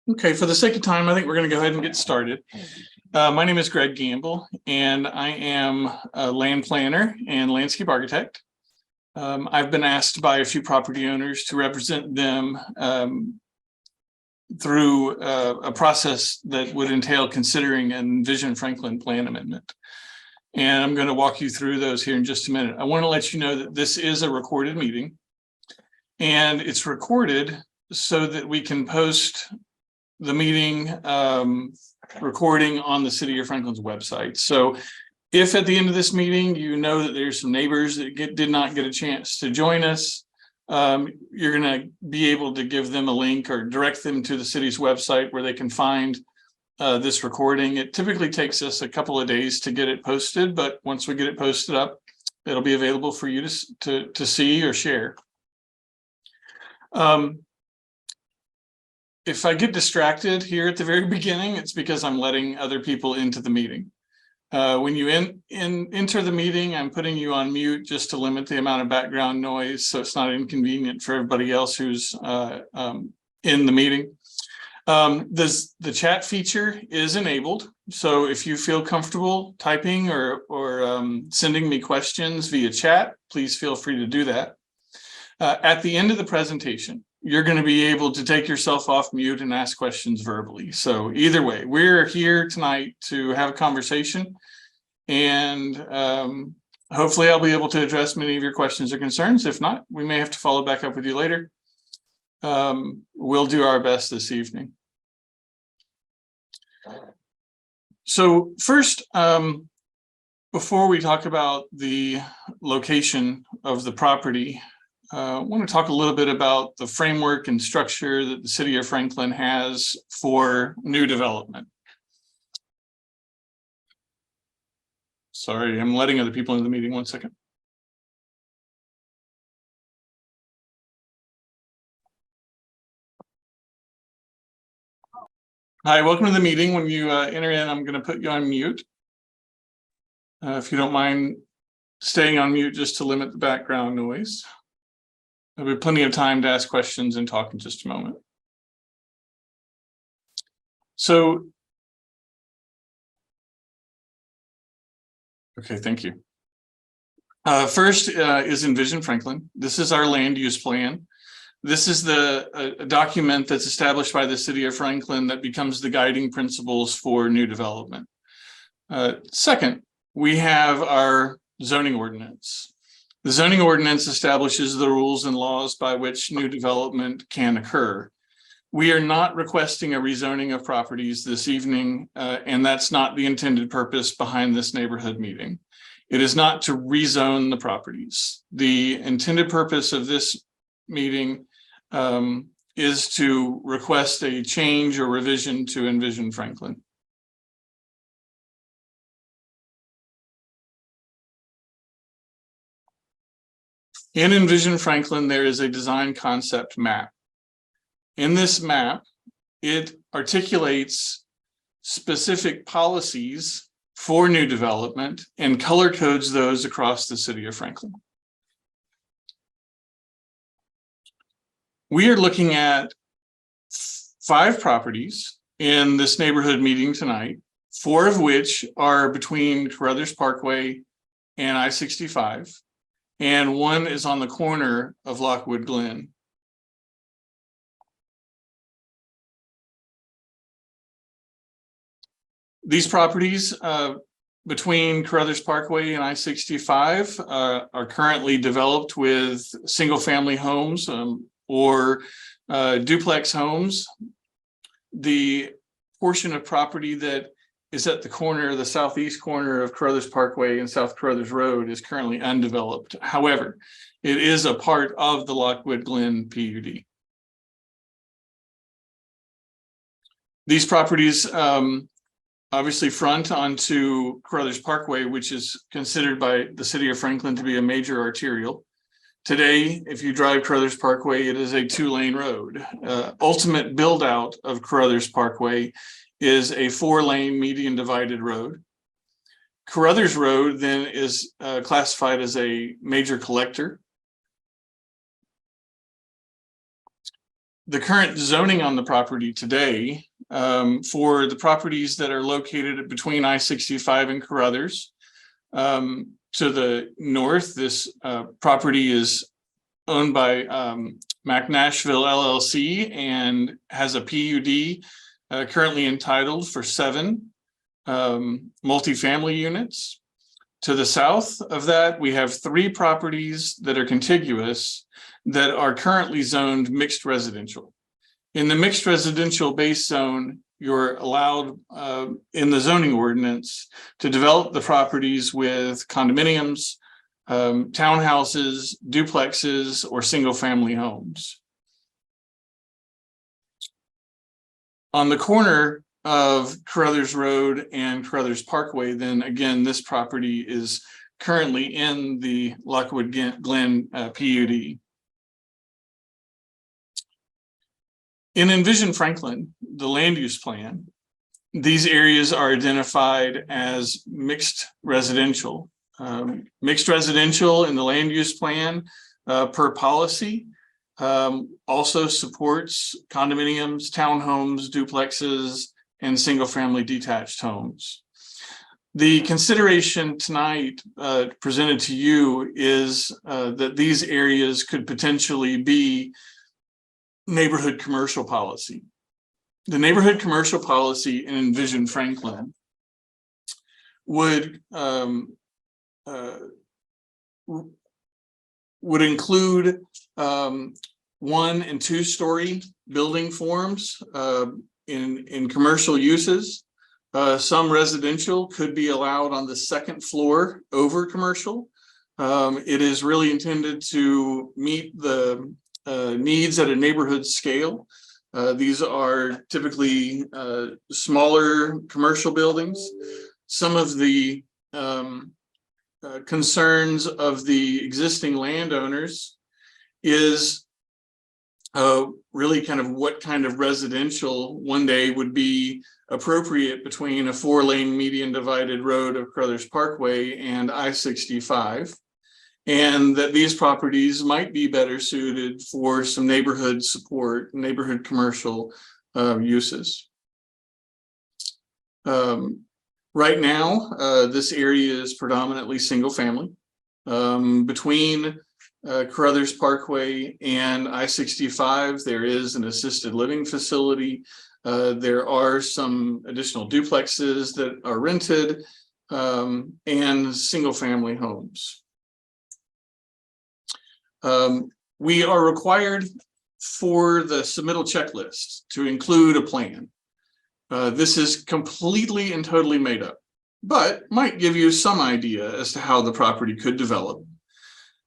Okay, for the sake of time, I think we're going to go ahead and get started. My name is Greg Gamble, and I am a land planner and landscape architect. I've been asked by a few property owners to represent them through a process that would entail considering an Envision Franklin plan amendment. And I'm going to walk you through those here in just a minute. I want to let you know that this is a recorded meeting, and it's recorded so that we can post the meeting recording on the City of Franklin's website. So if at the end of this meeting, you know that there's some neighbors that did not get a chance to join us, you're going to be able to give them a link or direct them to the city's website where they can find this recording. It typically takes us a couple of days to get it posted, but once we get it posted up, it'll be available for you to see or share. If I get distracted here at the very beginning, it's because I'm letting other people into the meeting. When you enter the meeting, I'm putting you on mute just to limit the amount of background noise so it's not inconvenient for everybody else who's in the meeting. The chat feature is enabled, so if you feel comfortable typing or sending me questions via chat, please feel free to do that. At the end of the presentation, you're going to be able to take yourself off mute and ask questions verbally. So either way, we're here tonight to have a conversation, and hopefully I'll be able to address many of your questions or concerns. If not, we may have to follow back up with you later. We'll do our best this evening. So first, before we talk about the location of the property, I want to talk a little bit about the framework and structure that the City of Franklin has for new development. Sorry, I'm letting other people into the meeting. 1 second. Hi, welcome to the meeting. When you enter in, I'm going to put you on mute. If you don't mind staying on mute just to limit the background noise. There'll be plenty of time to ask questions and talk in just a moment. So, okay, thank you. First is Envision Franklin. This is our land use plan. This is a document that's established by the City of Franklin that becomes the guiding principles for new development. Second, we have our zoning ordinance. The zoning ordinance establishes the rules and laws by which new development can occur. We are not requesting a rezoning of properties this evening, and that's not the intended purpose behind this neighborhood meeting. It is not to rezone the properties. The intended purpose of this meeting is to request a change or revision to Envision Franklin. In Envision Franklin, there is a design concept map. In this map, it articulates specific policies for new development and color codes those across the City of Franklin. We are looking at 5 properties in this neighborhood meeting tonight, 4 of which are between Carruthers Parkway and I-65. And 1 is on the corner of Lockwood Glen. These properties between Carruthers Parkway and I-65 are currently developed with single-family homes or duplex homes. The portion of property that is at the corner, the southeast corner of Carruthers Parkway and South Carruthers Road is currently undeveloped. However, it is a part of the Lockwood Glen PUD. These properties obviously front onto Carruthers Parkway, which is considered by the City of Franklin to be a major arterial. Today, if you drive Carruthers Parkway, it is a 2-lane road. Ultimate build out of Carruthers Parkway is a 4-lane median divided road. Carruthers Road then is classified as a major collector. the current zoning on the property today, for the properties that are located between I-65 and Carruthers. To the north, this property is owned by Mac Nashville LLC and has a PUD currently entitled for 7 multifamily units. To the south of that, we have 3 properties that are contiguous that are currently zoned mixed residential. In the mixed residential base zone, you're allowed in the zoning ordinance to develop the properties with condominiums, townhouses, duplexes, or single-family homes. On the corner of Carruthers Road and Carruthers Parkway, then again, this property is currently in the Lockwood Glen PUD. In Envision Franklin, the land use plan, these areas are identified as mixed residential. Mixed residential in the land use plan per policy also supports condominiums, townhomes, duplexes, and single-family detached homes. The consideration tonight presented to you is that these areas could potentially be neighborhood commercial policy. The neighborhood commercial policy in Envision Franklin would include 1- and 2-story building forms in commercial uses. Some residential could be allowed on the 2nd floor over commercial. It is really intended to meet the needs at a neighborhood scale. These are typically smaller commercial buildings. Some of the concerns of the existing landowners is really kind of what kind of residential one day would be appropriate between a 4-lane median divided road of Carruthers Parkway and I-65. And that these properties might be better suited for some neighborhood support, neighborhood commercial uses. Right now, this area is predominantly single family. Between Carruthers Parkway and I-65, there is an assisted living facility. There are some additional duplexes that are rented and single family homes. We are required for the submittal checklist to include a plan. This is completely and totally made up, but might give you some idea as to how the property could develop.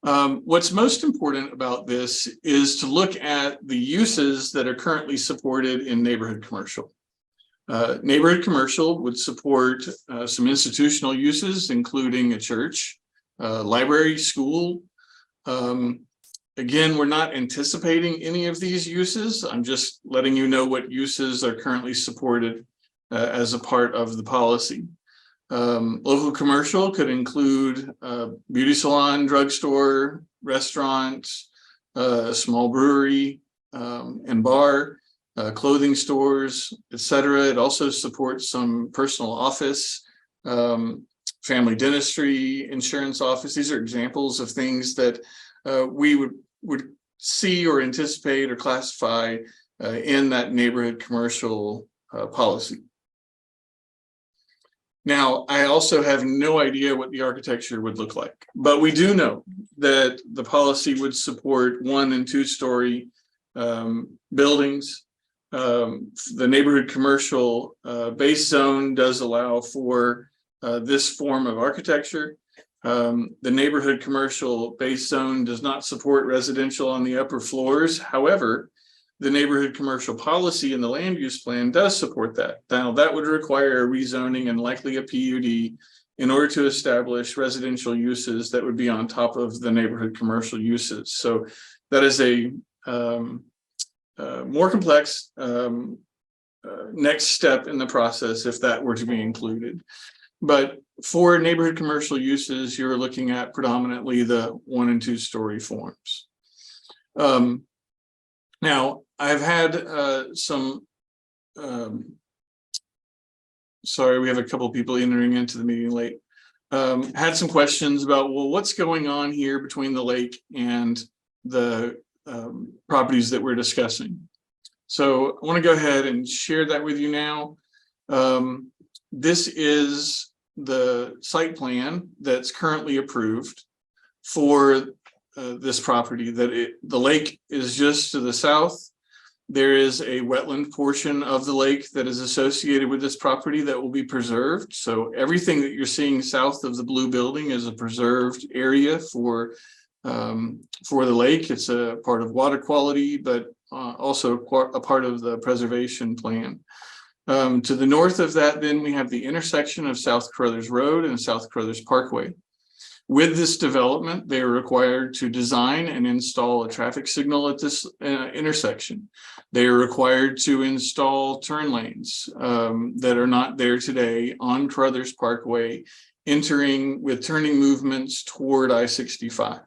What's most important about this is to look at the uses that are currently supported in neighborhood commercial. Neighborhood commercial would support some institutional uses, including a church, library, school. Again, we're not anticipating any of these uses. I'm just letting you know what uses are currently supported as a part of the policy. Local commercial could include beauty salon, drugstore, restaurant, a small brewery and bar, clothing stores, etc. It also supports some personal office, family dentistry, insurance office. These are examples of things that we would see or anticipate or classify in that neighborhood commercial policy. Now, I also have no idea what the architecture would look like, but we do know that the policy would support 1- and 2-story buildings. The neighborhood commercial base zone does allow for this form of architecture. The neighborhood commercial base zone does not support residential on the upper floors. However, the neighborhood commercial policy in the land use plan does support that. Now, that would require a rezoning and likely a PUD in order to establish residential uses that would be on top of the neighborhood commercial uses. So that is a more complex next step in the process if that were to be included. But for neighborhood commercial uses, you're looking at predominantly the 1- and 2-story forms. Now, I've had some, sorry, we have a couple of people entering into the meeting late. Had some questions about, well, what's going on here between the lake and the properties that we're discussing. So I want to go ahead and share that with you now. This is the site plan that's currently approved for this property. The lake is just to the south. There is a wetland portion of the lake that is associated with this property that will be preserved. So everything that you're seeing south of the blue building is a preserved area for the lake. It's a part of water quality, but also a part of the preservation plan. To the north of that, then we have the intersection of South Carruthers Road and South Carruthers Parkway. With this development, they are required to design and install a traffic signal at this intersection. They are required to install turn lanes that are not there today on Carruthers Parkway, entering with turning movements toward I-65.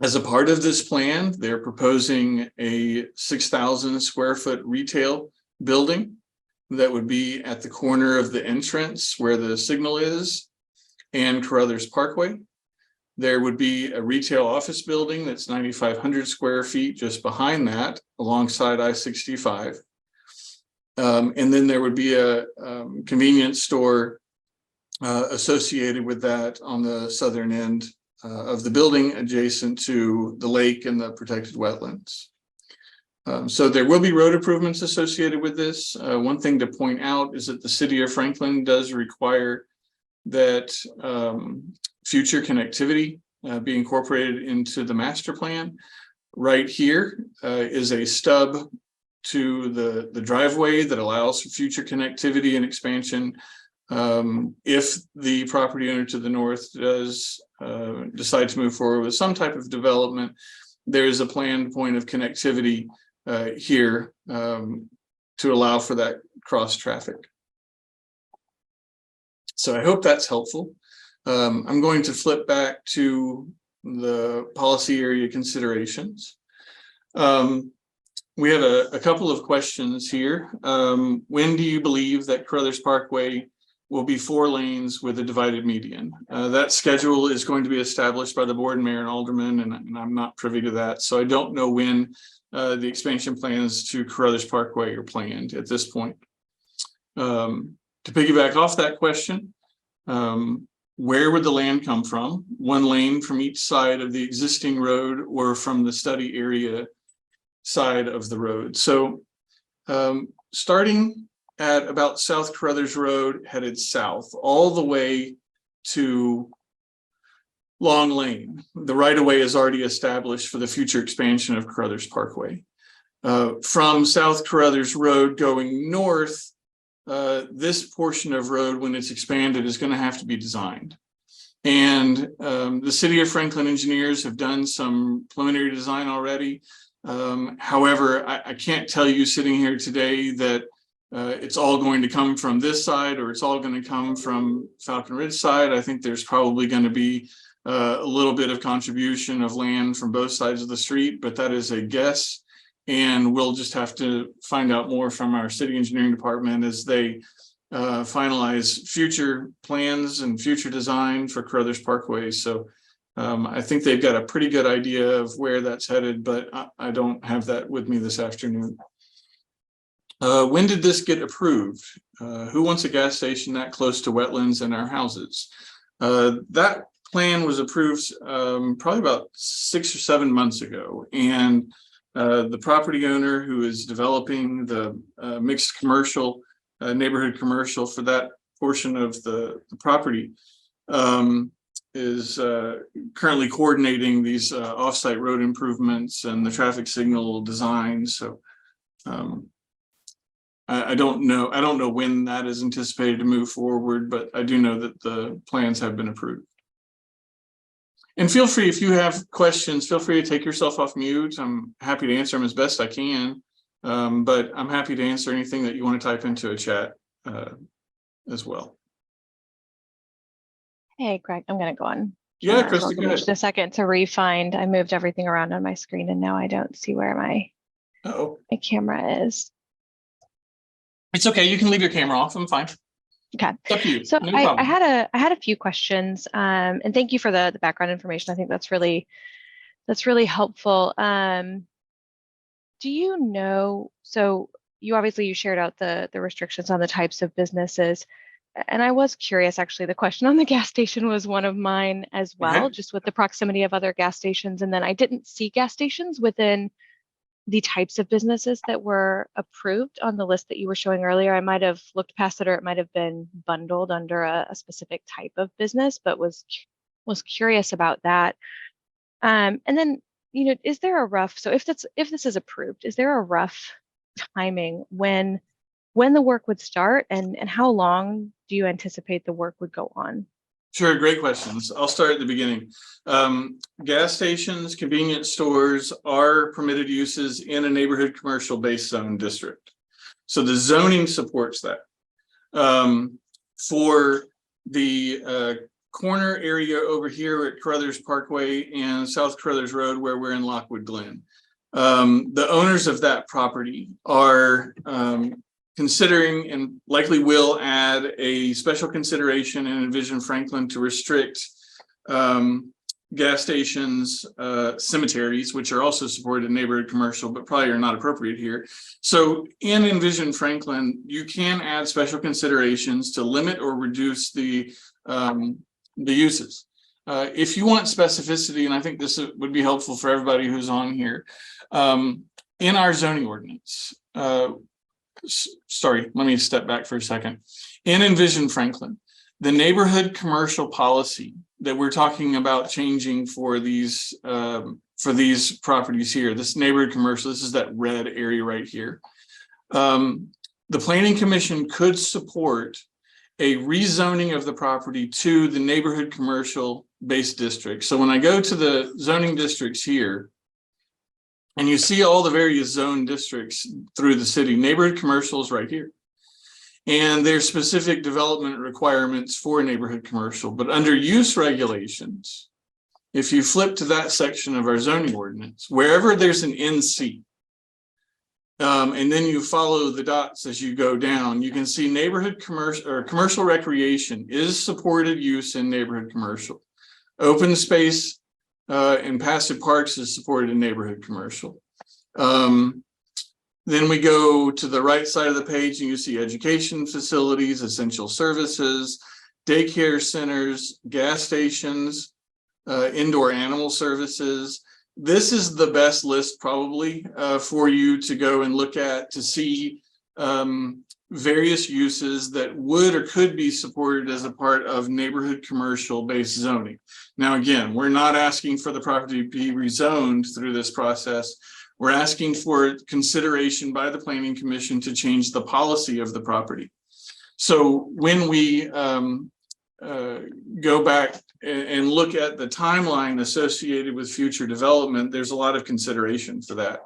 As a part of this plan, they're proposing a 6,000 square foot retail building that would be at the corner of the entrance where the signal is and Carruthers Parkway. There would be a retail office building that's 9,500 square feet just behind that alongside I-65. And then there would be a convenience store associated with that on the southern end of the building adjacent to the lake and the protected wetlands. So there will be road improvements associated with this. One thing to point out is that the city of Franklin does require that future connectivity be incorporated into the master plan. Right here is a stub to the driveway that allows for future connectivity and expansion. If the property owner to the north does decide to move forward with some type of development, there is a planned point of connectivity here to allow for that cross traffic. So I hope that's helpful. I'm going to flip back to the policy area considerations. We have a couple of questions here. When do you believe that Carruthers Parkway will be 4 lanes with a divided median? That schedule is going to be established by the board, mayor, and alderman, and I'm not privy to that. So I don't know when the expansion plans to Carruthers Parkway are planned at this point. To piggyback off that question, where would the land come from? 1 lane from each side of the existing road or from the study area side of the road? So starting at about South Carruthers Road, headed south all the way to Long Lane. The right-of-way is already established for the future expansion of Carruthers Parkway. From South Carruthers Road going north, this portion of road, when it's expanded, is going to have to be designed. And the City of Franklin engineers have done some preliminary design already. However, I can't tell you sitting here today that it's all going to come from this side or it's all going to come from Falcon Ridge side. I think there's probably going to be a little bit of contribution of land from both sides of the street, but that is a guess. And we'll just have to find out more from our city engineering department as they finalize future plans and future design for Carruthers Parkway. So I think they've got a pretty good idea of where that's headed, but I don't have that with me this afternoon. When did this get approved? Who wants a gas station that close to wetlands and our houses? That plan was approved probably about 6 or 7 months ago. And the property owner who is developing the mixed commercial, neighborhood commercial for that portion of the property is currently coordinating these offsite road improvements and the traffic signal design. So I don't know when that is anticipated to move forward, but I do know that the plans have been approved. And feel free, if you have questions, feel free to take yourself off mute. I'm happy to answer them as best I can, but I'm happy to answer anything that you want to type into a chat as well. Hey, Greg, I'm going to go on. Yeah, Krista, go ahead. Just a second to refind. I moved everything around on my screen and now I don't see where my Uh-oh. My camera is. It's okay. You can leave your camera off. I'm fine. Okay. It's up to you. So No I problem. had a few questions, and thank you for the background information. I think that's really helpful. Do you know, so you obviously you shared out the restrictions on the types of businesses. And I was curious, actually, the question on the gas station was one of mine as well, Okay. just with the proximity of other gas stations. And then I didn't see gas stations within the types of businesses that were approved on the list that you were showing earlier. I might have looked past it, or it might have been bundled under a specific type of business, but was curious about that. And then, is there a rough, so if this is approved, is there a rough timing when the work would start, and how long do you anticipate the work would go on? Sure, great questions. I'll start at the beginning. Gas stations, convenience stores are permitted uses in a neighborhood commercial base zone district. So the zoning supports that. For the corner area over here at Carruthers Parkway and South Carruthers Road, where we're in Lockwood Glen, the owners of that property are considering and likely will add a special consideration in Envision Franklin to restrict gas stations, cemeteries, which are also supported in neighborhood commercial, but probably are not appropriate here. So in Envision Franklin, you can add special considerations to limit or reduce the uses. If you want specificity, and I think this would be helpful for everybody who's on here, in our zoning ordinance, sorry, let me step back for a second. In Envision Franklin, the neighborhood commercial policy that we're talking about changing for these properties here, this neighborhood commercial, this is that red area right here. The Planning Commission could support a rezoning of the property to the neighborhood commercial based district. So when I go to the zoning districts here, and you see all the various zone districts through the city, neighborhood commercial is right here. And there's specific development requirements for neighborhood commercial, but under use regulations, if you flip to that section of our zoning ordinance, wherever there's an NC, and then you follow the dots as you go down, you can see neighborhood commercial or commercial recreation is supported use in neighborhood commercial. Open space and passive parks is supported in neighborhood commercial. Then we go to the right side of the page and you see education facilities, essential services, daycare centers, gas stations, indoor animal services. This is the best list probably for you to go and look at to see various uses that would or could be supported as a part of neighborhood commercial based zoning. Now, again, we're not asking for the property to be rezoned through this process. We're asking for consideration by the Planning Commission to change the policy of the property. So when we go back and look at the timeline associated with future development, there's a lot of consideration for that.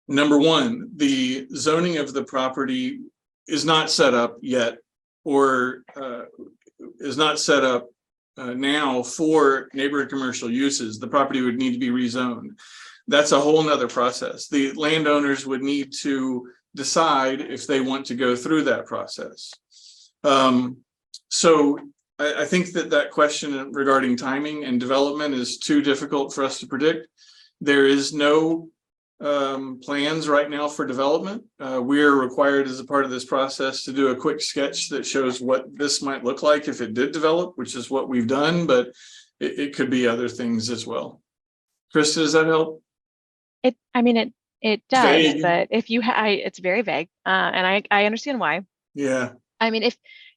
Number one, the zoning of the property is not set up yet, or is not set up now for neighborhood commercial uses. The property would need to be rezoned. That's a whole nother process. The landowners would need to decide if they want to go through that process. So I think that question regarding timing and development is too difficult for us to predict. There is no plans right now for development. We are required as a part of this process to do a quick sketch that shows what this might look like if it did develop, which is what we've done, but it could be other things as well. Krista, does that help? It does, Vague. but if you it's very vague, and I understand why. Yeah. I mean,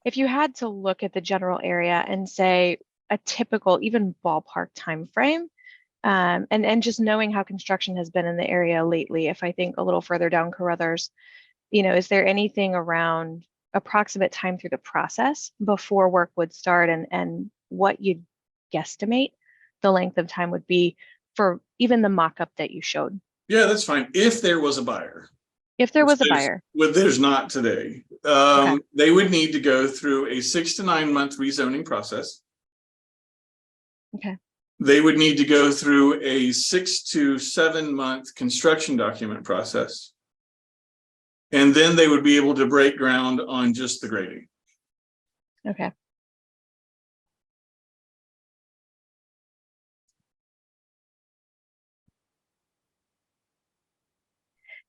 if you had to look at the general area and say a typical, even ballpark time frame, and just knowing how construction has been in the area lately, if I think a little further down Carruthers, is there anything around approximate time through the process before work would start, and what you'd guesstimate the length of time would be for even the mock-up that you showed? Yeah, that's fine. If there was a buyer. If there was a buyer. Well, there's not today. Okay. They would need to go through a 6 to 9 month rezoning process. Okay. they would need to go through a 6 to 7 month construction document process. And then they would be able to break ground on just the grading. Okay.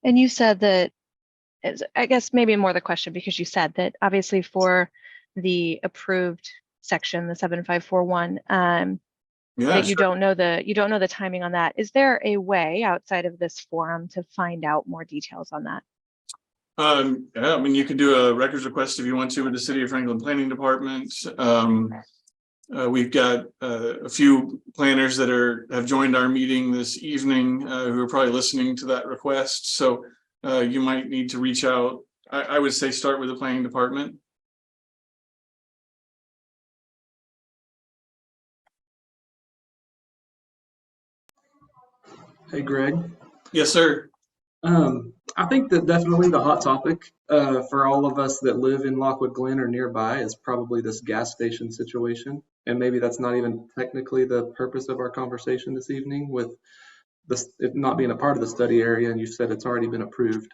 And you said that, I guess maybe more the question, because you said that obviously for the approved section, the 7541, Yeah, that you don't know the timing on that. Is there a way outside of this forum to find out more details on that? Yeah, I mean, you can do a records request if you want to with the City of Franklin Planning Department. We've got a few planners that have joined our meeting this evening who are probably listening to that request. So you might need to reach out. I would say start with the planning department. Hey, Greg. Yes, sir. I think that definitely the hot topic for all of us that live in Lockwood Glen or nearby is probably this gas station situation. And maybe that's not even technically the purpose of our conversation this evening, with this it not being a part of the study area, and you said it's already been approved.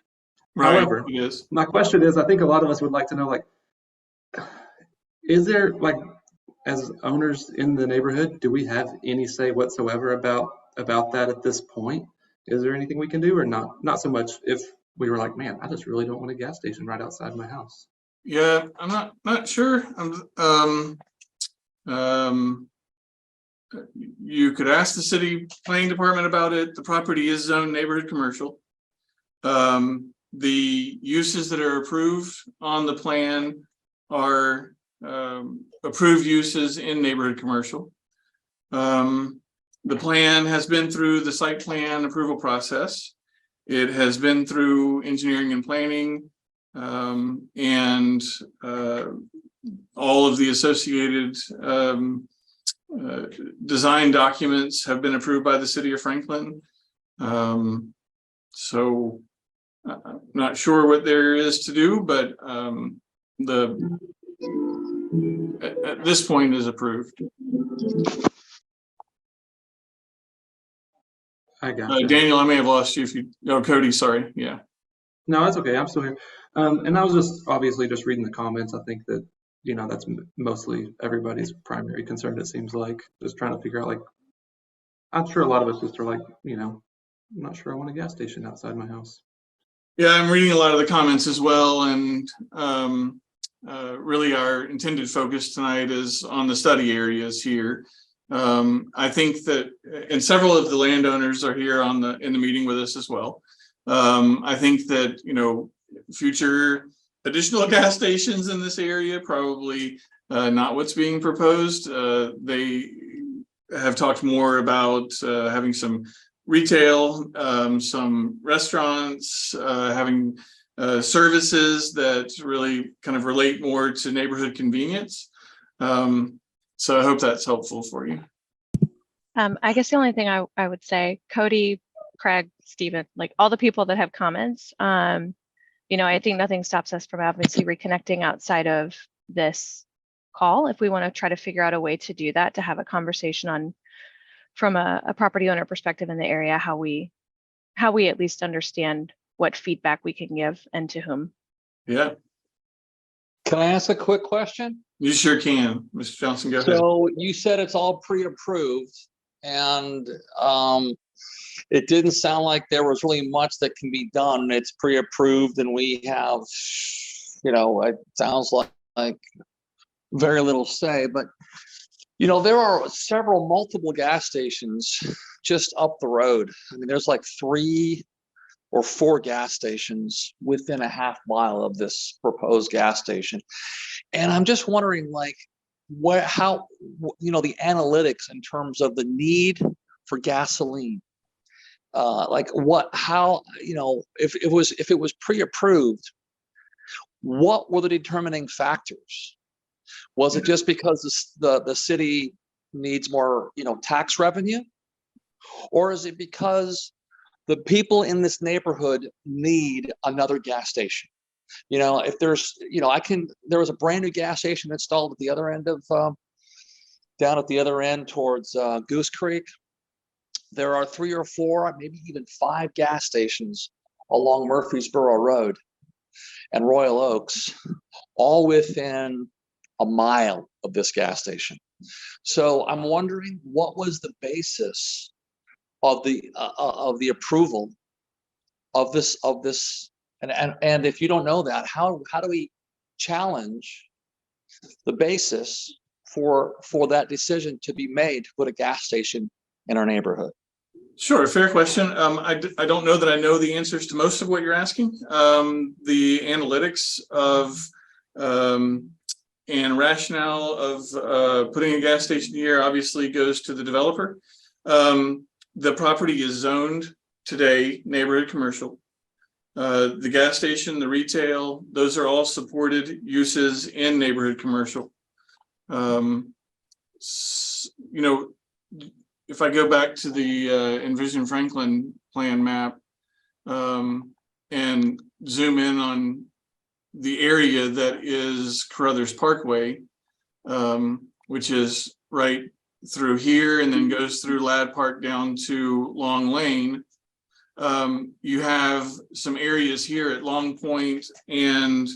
Right. However, It is. my question is, I think a lot of us would like to know, like, is there, like, as owners in the neighborhood, do we have any say whatsoever about that at this point? Is there anything we can do, or not? Not so much if we were like, man, I just really don't want a gas station right outside my house. Yeah, I'm not sure. You could ask the city planning department about it. The property is zoned neighborhood commercial. The uses that are approved on the plan are approved uses in neighborhood commercial. The plan has been through the site plan approval process. It has been through engineering and planning, and all of the associated design documents have been approved by the City of Franklin. So I'm not sure what there is to do, but at this point is approved. I got you. Daniel, I may have lost you if you, oh, Cody, sorry. Yeah. No, that's okay. I'm still here. And I was just obviously just reading the comments. I think that, that's mostly everybody's primary concern, it seems like, just trying to figure out, like, I'm sure a lot of us just are like, I'm not sure I want a gas station outside my house. Yeah, I'm reading a lot of the comments as well. And really our intended focus tonight is on the study areas here. I think that, and several of the landowners are here in the meeting with us as well. I think that, future additional gas stations in this area, probably not what's being proposed. They have talked more about having some retail, some restaurants, having services that really kind of relate more to neighborhood convenience. So I hope that's helpful for you. I guess the only thing I would say, Cody, Craig, Stephen, like all the people that have comments, I think nothing stops us from obviously reconnecting outside of this call if we want to try to figure out a way to do that, to have a conversation on, from a property owner perspective in the area, how we at least understand what feedback we can give and to whom. Yeah. Can I ask a quick question? You sure can, Mr. Johnson, go ahead. So you said it's all pre-approved, and it didn't sound like there was really much that can be done. It's pre-approved, and we have, it sounds like very little say, but there are multiple gas stations just up the road. I mean, there's like 3 or 4 gas stations within a half mile of this proposed gas station. And I'm just wondering, like, how the analytics in terms of the need for gasoline, if it was pre-approved, what were the determining factors? Was it just because the city needs more, tax revenue? Or is it because the people in this neighborhood need another gas station? If there's, there was a brand new gas station installed at the other end of down at the other end towards Goose Creek, there are 3 or 4, maybe even 5 gas stations along Murfreesboro Road and Royal Oaks, all within a mile of this gas station. So I'm wondering, what was the basis of the approval of this, and if you don't know that, how do we challenge the basis for that decision to be made to put a gas station in our neighborhood? Sure, fair question. I don't know that I know the answers to most of what you're asking. The analytics of and rationale of putting a gas station here obviously goes to the developer. The property is zoned today neighborhood commercial. The gas station, the retail, those are all supported uses in neighborhood commercial. You know, if I go back to the Envision Franklin plan map and zoom in on the area that is Carruthers Parkway, which is right through here and then goes through Ladd Park down to Long Lane. You have some areas here at Long Point and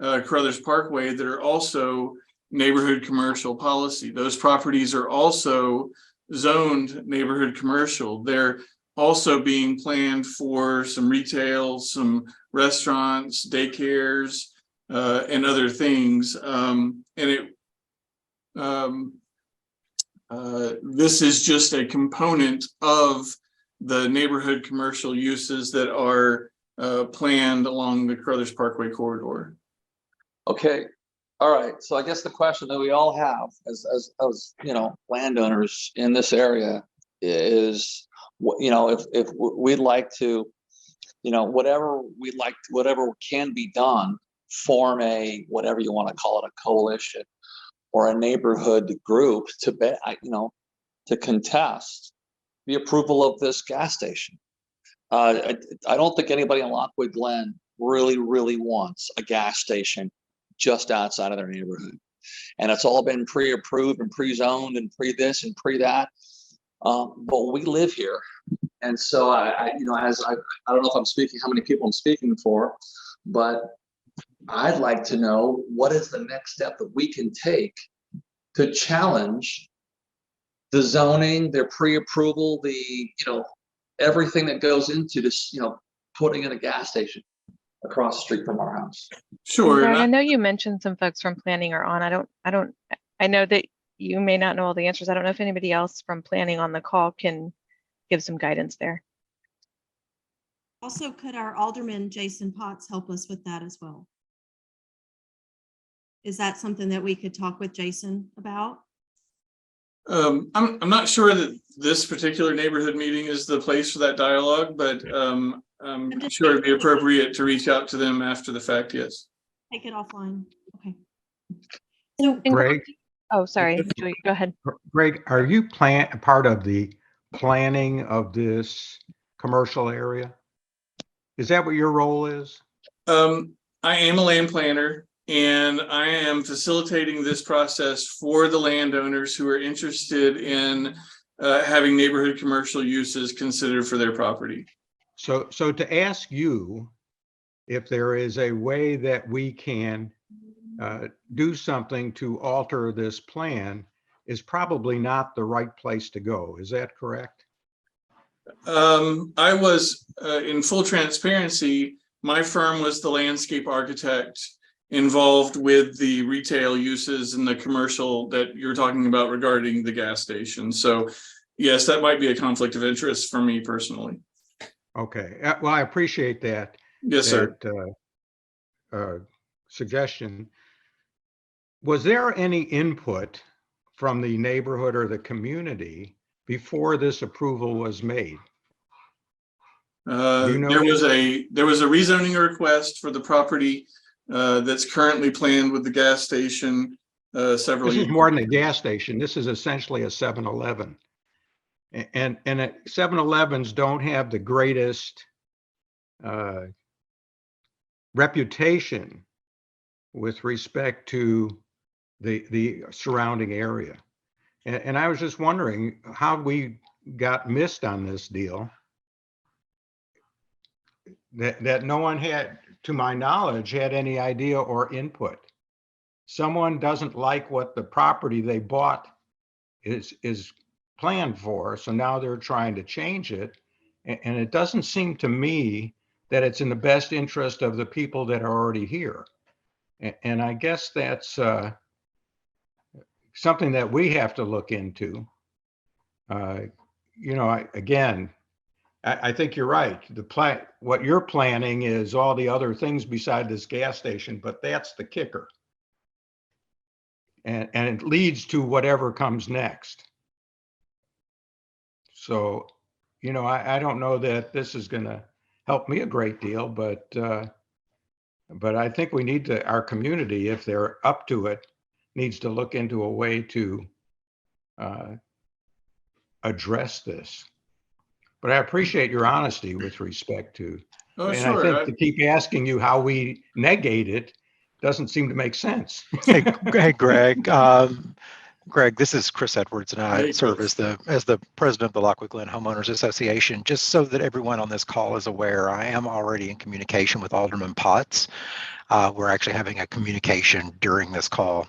Carruthers Parkway that are also neighborhood commercial policy. Those properties are also zoned neighborhood commercial. They're also being planned for some retail, some restaurants, daycares, and other things. This is just a component of the neighborhood commercial uses that are planned along the Carruthers Parkway corridor. Okay. All right. So I guess the question that we all have as you know, landowners in this area is, you know, if we'd like to, you know, whatever can be done, form a, whatever you want to call it, a coalition or a neighborhood group to you know, to contest the approval of this gas station. I don't think anybody in Lockwood Glen really wants a gas station just outside of their neighborhood. And it's all been pre-approved and pre-zoned and pre-this and pre-that. But we live here. And so you know, I don't know if I'm speaking, how many people I'm speaking for, but I'd like to know, what is the next step that we can take to challenge the zoning, their pre-approval, the, you know, everything that goes into this, you know, putting in a gas station across the street from our house. Sure. Brian, I know you mentioned some folks from planning are on. I know that you may not know all the answers. I don't know if anybody else from planning on the call can give some guidance there. Also, could our Alderman Jason Potts help us with that as well? Is that something that we could talk with Jason about? I'm not sure that this particular neighborhood meeting is the place for that dialogue, but I'm sure it'd be appropriate to reach out to them after the fact. Yes. Take it offline. Okay. Greg, Oh, sorry, Julie, go ahead. Greg, are you part of the planning of this commercial area? Is that what your role is? I am a land planner, and I am facilitating this process for the landowners who are interested in having neighborhood commercial uses considered for their property. So to ask you if there is a way that we can do something to alter this plan is probably not the right place to go. Is that correct? I was, in full transparency, my firm was the landscape architect involved with the retail uses and the commercial that you're talking about regarding the gas station. So yes, that might be a conflict of interest for me personally. Okay. Well, I appreciate that. Yes, sir. Suggestion. Was there any input from the neighborhood or the community before this approval was made? There was a rezoning request for the property that's currently planned with the gas station several This years. is more than a gas station. This is essentially a 7-Eleven. And 7-Elevens don't have the greatest reputation with respect to the surrounding area. And I was just wondering how we got missed on this deal. That no one had, to my knowledge, had any idea or input. Someone doesn't like what the property they bought is planned for, so now they're trying to change it. And it doesn't seem to me that it's in the best interest of the people that are already here. And I guess that's something that we have to look into. You know, I think you're right. What you're planning is all the other things beside this gas station, but that's the kicker. And it leads to whatever comes next. So, you know, I don't know that this is going to help me a great deal, but I think we need to, our community, if they're up to it, needs to look into a way to address this. But I appreciate your honesty with respect to, Oh, and sure. I think to keep asking you how we negate it doesn't seem to make sense. Hey, Greg. Greg, this is Chris Edwards, and I Hey, serve Chris. as the president of the Lockwood Glen Homeowners Association. Just so that everyone on this call is aware, I am already in communication with Alderman Potts. We're actually having a communication during this call.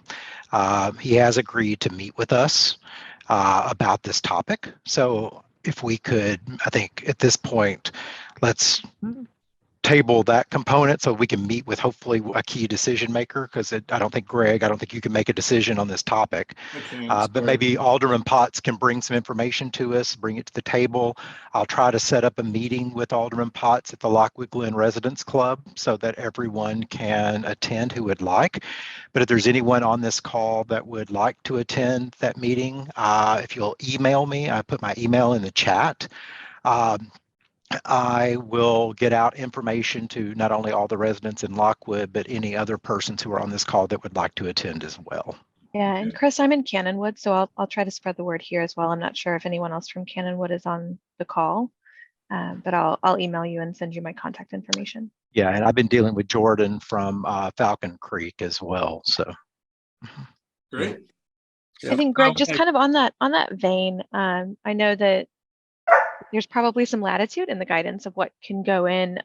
He has agreed to meet with us about this topic. So if we could, I think at this point, let's table that component so we can meet with hopefully a key decision maker, because I don't think, Greg, I don't think you can make a decision on this topic. Okay, But maybe Alderman Potts can bring some information to us, bring it to the table. I'll try to set up a meeting with Alderman Potts at the Lockwood Glen Residents Club so that everyone can attend who would like. But if there's anyone on this call that would like to attend that meeting, if you'll email me, I put my email in the chat. I will get out information to not only all the residents in Lockwood, but any other persons who are on this call that would like to attend as well. Yeah, and Okay. Chris, I'm in Cannonwood, so I'll try to spread the word here as well. I'm not sure if anyone else from Cannonwood is on the call, but I'll email you and send you my contact information. Yeah, and I've been dealing with Jordan from Falcon Creek as well. So Great. I think, Greg, just kind of on that vein, I know that there's probably some latitude in the guidance of what can go in.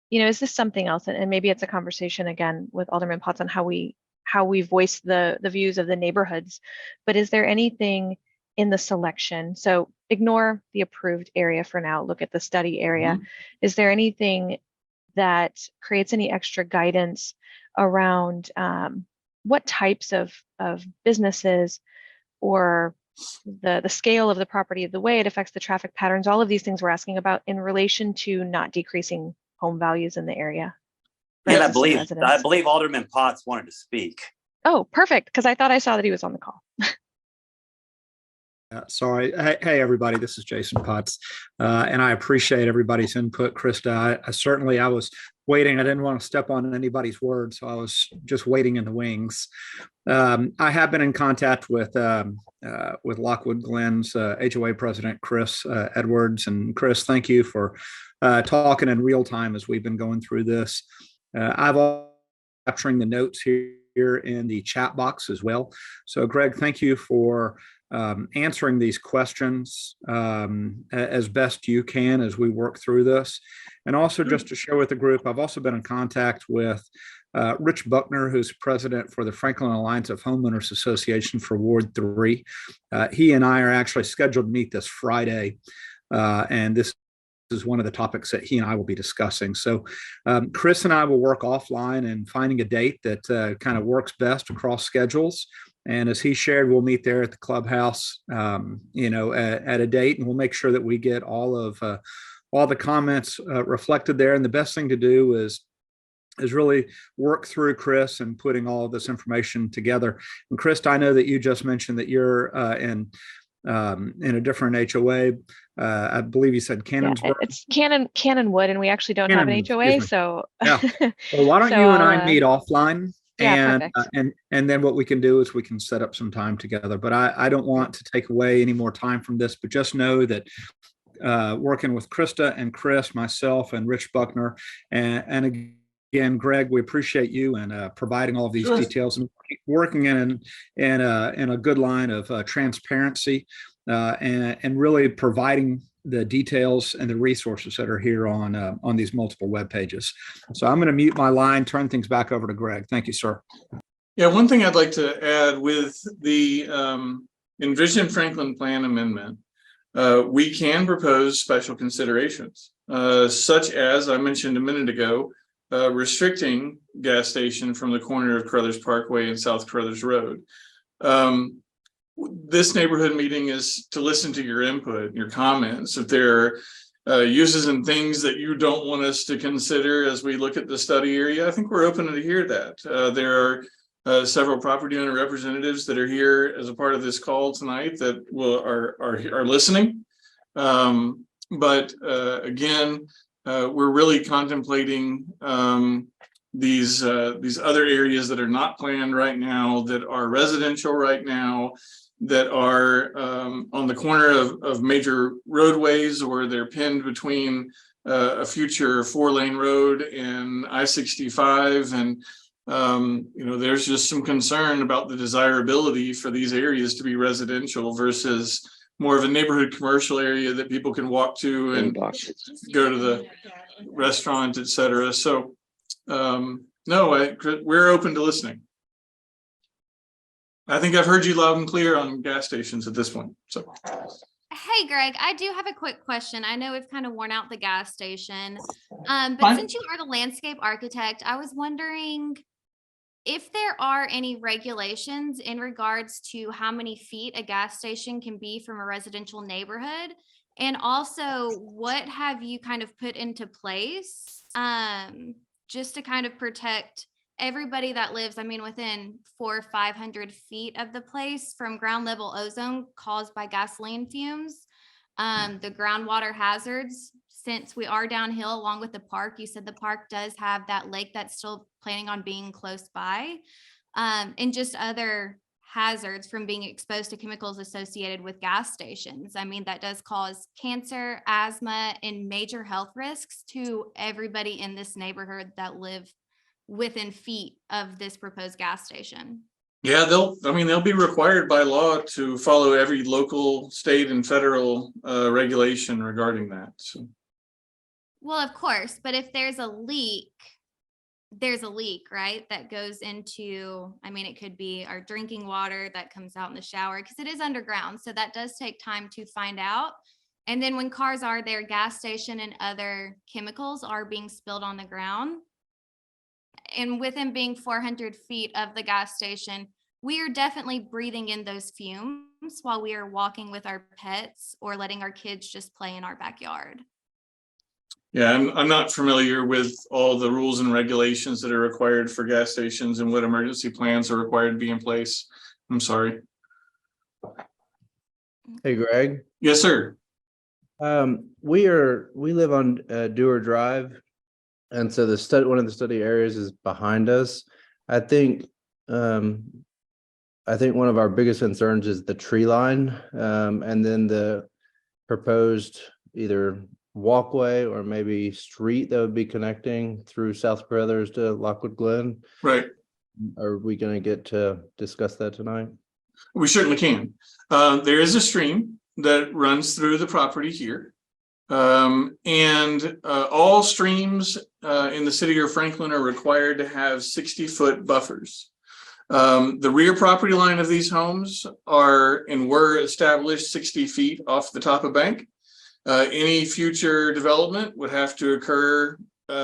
You know, is this something else? And maybe it's a conversation again with Alderman Potts on how we voice the views of the neighborhoods. But is there anything in the selection? So ignore the approved area for now. Look at the study area. Is there anything that creates any extra guidance around what types of businesses or the scale of the property, the way it affects the traffic patterns, all of these things we're asking about in relation to not decreasing home values in the area? And I Existing residents. believe Alderman Potts wanted to speak. Oh, perfect, because I thought I saw that he was on the call. Sorry. Hey, everybody, this is Jason Potts. And I appreciate everybody's input. Krista, I was waiting. I didn't want to step on anybody's words, so I was just waiting in the wings. I have been in contact with Lockwood Glen's HOA president, Chris Edwards. And Chris, thank you for talking in real time as we've been going through this. I've capturing the notes here in the chat box as well. So Greg, thank you for answering these questions as best you can as we work through this. And also just to share with the group, I've also been in contact with Rich Buckner, who's president for the Franklin Alliance of Homeowners Association for Ward 3. He and I are actually scheduled to meet this Friday, and this is one of the topics that he and I will be discussing. So Chris and I will work offline and finding a date that kind of works best across schedules. And as he shared, we'll meet there at the clubhouse, at a date, and we'll make sure that we get all the comments reflected there. And the best thing to do is really work through Chris and putting all of this information together. And Chris, I know that you just mentioned that you're in a different HOA. I believe you said Cannonsburg. Yeah, it's Cannonwood, and we actually don't have an HOA. So yeah. Well, why don't you and I meet offline? Yeah, and then what we can do is we can set up some time together. But I don't want to take away any more time from this, but just know that working with Krista and Chris, myself and Rich Buckner, and again, Greg, we appreciate you and providing all of these details. And working in a good line of transparency and really providing the details and the resources that are here on these multiple web pages. So I'm going to mute my line, turn things back over to Greg. Thank you, sir. Yeah, one thing I'd like to add with the Envision Franklin Plan Amendment, we can propose special considerations, such as I mentioned a minute ago, restricting gas station from the corner of Crothers Parkway and South Crothers Road. This neighborhood meeting is to listen to your input, your comments. If there are uses and things that you don't want us to consider as we look at the study area, I think we're open to hear that. There are several property owner representatives that are here as a part of this call tonight that are listening. But again, we're really contemplating these other areas that are not planned right now, that are residential right now, that are on the corner of major roadways, or they're pinned between a future 4-lane road and I-65. And there's just some concern about the desirability for these areas to be residential versus more of a neighborhood commercial area that people can walk to and go to the restaurant, etc. So no, we're open to listening. I think I've heard you loud and clear on gas stations at this point. So, hey, Greg, I do have a quick question. I know we've kind of worn out the gas station, but Fine. since you are the landscape architect, I was wondering if there are any regulations in regards to how many feet a gas station can be from a residential neighborhood, and also what have you kind of put into place just to kind of protect everybody that lives, I mean, within 400 or 500 feet of the place from ground level ozone caused by gasoline fumes, the groundwater hazards. Since we are downhill along with the park, you said the park does have that lake that's still planning on being close by, and just other hazards from being exposed to chemicals associated with gas stations. I mean, that does cause cancer, asthma, and major health risks to everybody in this neighborhood that live within feet of this proposed gas station. yeah, they'll be required by law to follow every local, state, and federal regulation regarding that. So. Well, of course, but if there's a leak, right? That goes into, I mean, it could be our drinking water that comes out in the shower because it is underground. So that does take time to find out. And then when cars are there, gas station and other chemicals are being spilled on the ground. And with him being 400 feet of the gas station, we are definitely breathing in those fumes while we are walking with our pets or letting our kids just play in our backyard. Yeah, I'm not familiar with all the rules and regulations that are required for gas stations and what emergency plans are required to be in place. I'm sorry. Hey, Greg. Yes, sir. We live on Dewar Drive, and so one of the study areas is behind us. I think one of our biggest concerns is the tree line, and then the proposed either walkway or maybe street that would be connecting through South Crothers to Lockwood Glen. Right. Are we going to get to discuss that tonight? We certainly can. There is a stream that runs through the property here. And all streams in the city of Franklin are required to have 60-foot buffers. The rear property line of these homes were established 60 feet off the top of bank. Any future development would have to occur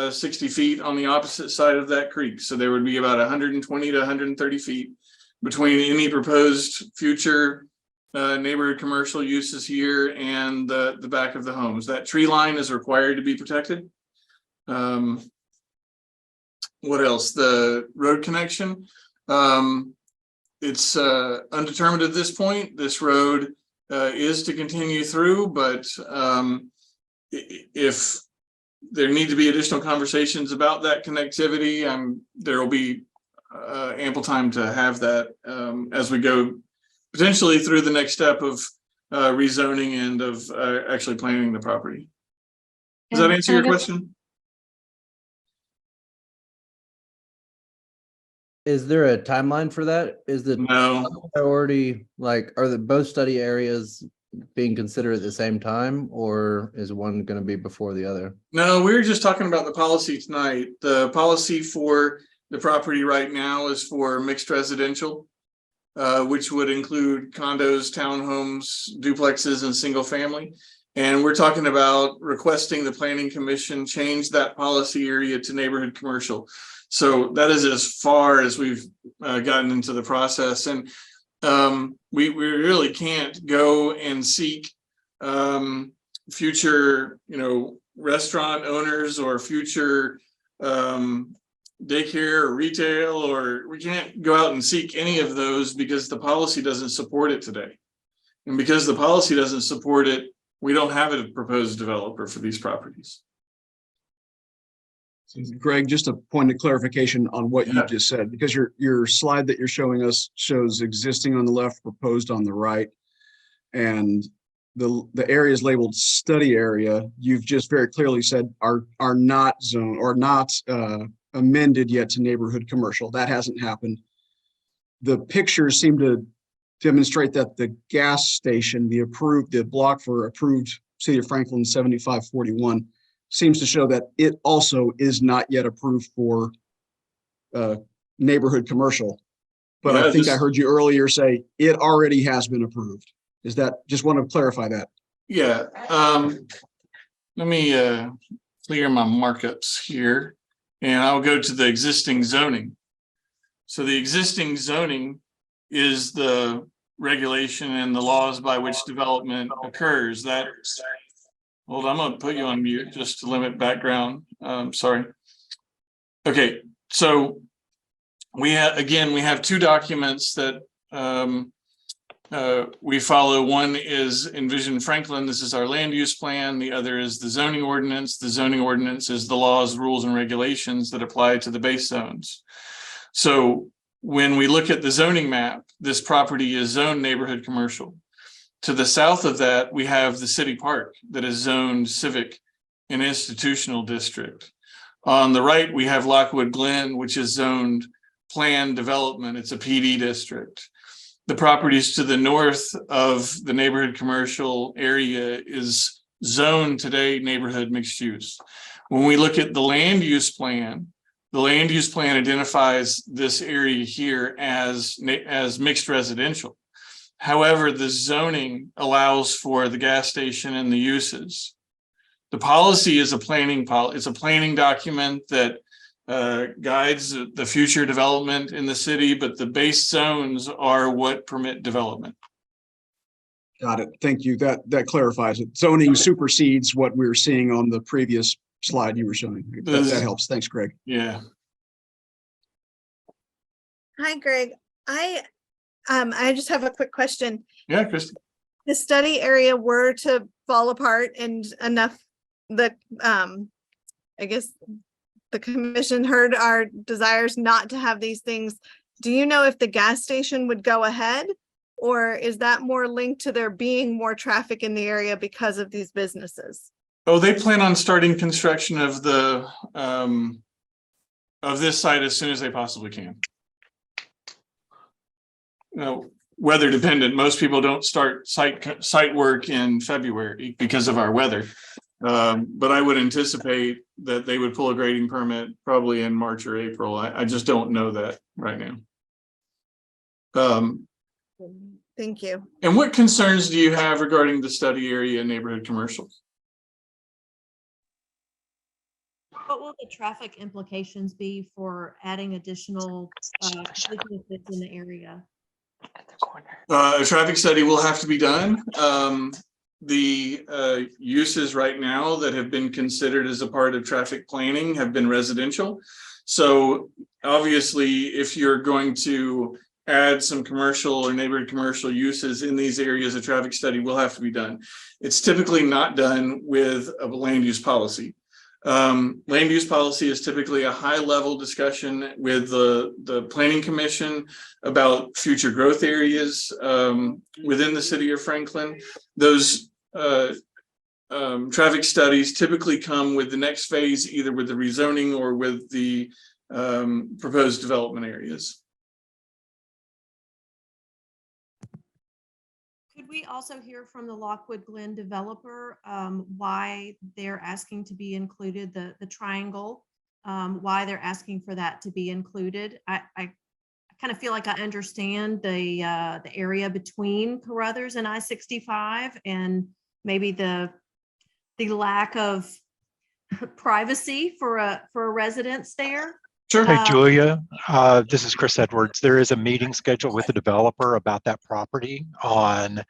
60 feet on the opposite side of that creek. So there would be about 120 to 130 feet between any proposed future neighborhood commercial uses here and the back of the homes. That tree line is required to be protected. What else? The road connection. It's undetermined at this point. This road is to continue through, but if there need to be additional conversations about that connectivity, there will be ample time to have that as we go potentially through the next step of rezoning and of actually planning the property. Does that answer your question? Is there a timeline for that? Is the No, priority, like, are the both study areas being considered at the same time, or is one going to be before the other? no, we were just talking about the policy tonight. The policy for the property right now is for mixed residential, which would include condos, townhomes, duplexes, and single family. And we're talking about requesting the planning commission change that policy area to neighborhood commercial. So that is as far as we've gotten into the process. And we really can't go and seek future, restaurant owners or future daycare or retail, or we can't go out and seek any of those because the policy doesn't support it today. And because the policy doesn't support it, we don't have a proposed developer for these properties. Greg, just a point of clarification on what Yeah. you just said, because your slide that you're showing us shows existing on the left, proposed on the right. And the areas labeled study area, you've just very clearly said are not zoned or not amended yet to neighborhood commercial. That hasn't happened. The pictures seem to demonstrate that the gas station, the block for approved City of Franklin 7541, seems to show that it also is not yet approved for neighborhood commertional. But Yeah, I think I just- heard you earlier say it already has been approved. Is that, just want to clarify that? Yeah, let me clear my markups here, and I'll go to the existing zoning. So the existing zoning is the regulation and the laws by which development occurs. Hold on, I'm gonna put you on mute just to limit background. Sorry. Okay, so we have two documents that we follow. One is Envision Franklin. This is our land use plan. The other is the zoning ordinance. The zoning ordinance is the laws, rules, and regulations that apply to the base zones. So when we look at the zoning map, this property is zoned neighborhood commercial. To the south of that, we have the city park that is zoned civic and institutional district. On the right, we have Lockwood Glen, which is zoned planned development. It's a PD district. The properties to the north of the neighborhood commercial area is zoned today neighborhood mixed use. When we look at the land use plan identifies this area here as mixed residential. However, the zoning allows for the gas station and the uses. The policy is a planning document that guides the future development in the city, but the base zones are what permit development. Got it. Thank you. That clarifies it. Zoning supersedes what we were seeing on the previous slide you were showing. That helps. Thanks, Greg. Yeah. Hi, Greg. I just have a quick question. Yeah, Christy. The study area were to fall apart and enough, I guess the commission heard our desires not to have these things. Do you know if the gas station would go ahead, or is that more linked to there being more traffic in the area because of these businesses? Oh, they plan on starting construction of the of this site as soon as they possibly can. Weather dependent. Most people don't start site work in February because of our weather. But I would anticipate that they would pull a grading permit probably in March or April. I just don't know that right now. Thank you. And what concerns do you have regarding the study area and neighborhood commercial? What will the traffic implications be for adding additional businesses in the area? A traffic study will have to be done. The uses right now that have been considered as a part of traffic planning have been residential. So obviously, if you're going to add some commercial or neighborhood commercial uses in these areas, a traffic study will have to be done. It's typically not done with a land use policy. Land use policy is typically a high-level discussion with the planning commission about future growth areas within the city of Franklin. Those traffic studies typically come with the next phase, either with the rezoning or with the proposed development areas. Could we also hear from the Lockwood Glen developer, why they're asking to be included, the triangle, why they're asking for that to be included? I kind of feel like I understand the area between Carruthers and I-65 and maybe the lack of privacy for a residence there. Sure. Hey, Julia, this is Chris Edwards. There is a meeting scheduled with the developer about that property on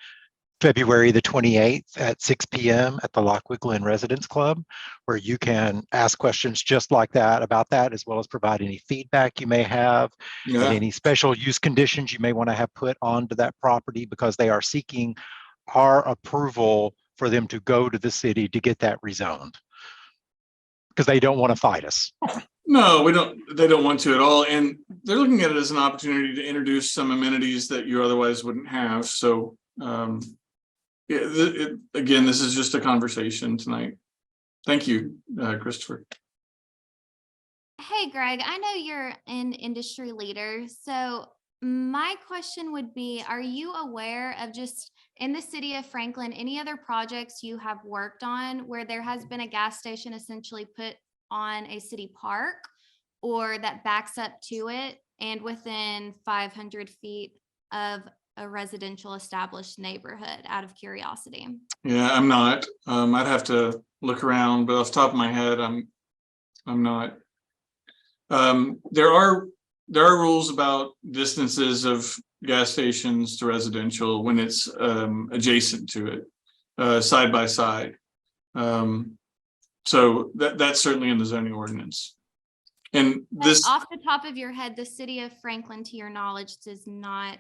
February the 28th at 6 p.m. at the Lockwood Glen Residence Club, where you can ask questions just like that about that, as well as provide any feedback you may have and any special use conditions you may want to have put onto that property, because they are seeking our approval for them to go to the city to get that rezoned, because they don't want to fight us. No, they don't want to at all. And they're looking at it as an opportunity to introduce some amenities that you otherwise wouldn't have. So, again, this is just a conversation tonight. Thank you, Christopher. Hey, Greg, I know you're an industry leader. So my question would be, are you aware of, just in the city of Franklin, any other projects you have worked on where there has been a gas station essentially put on a city park or that backs up to it and within 500 feet of a residential established neighborhood, out of curiosity? Yeah, I'm not. I'd have to look around, but off the top of my head, I'm not. There are rules about distances of gas stations to residential when it's adjacent to it, side by side. So that's certainly in the zoning ordinance. And this, off the top of your head, the city of Franklin, to your knowledge, does not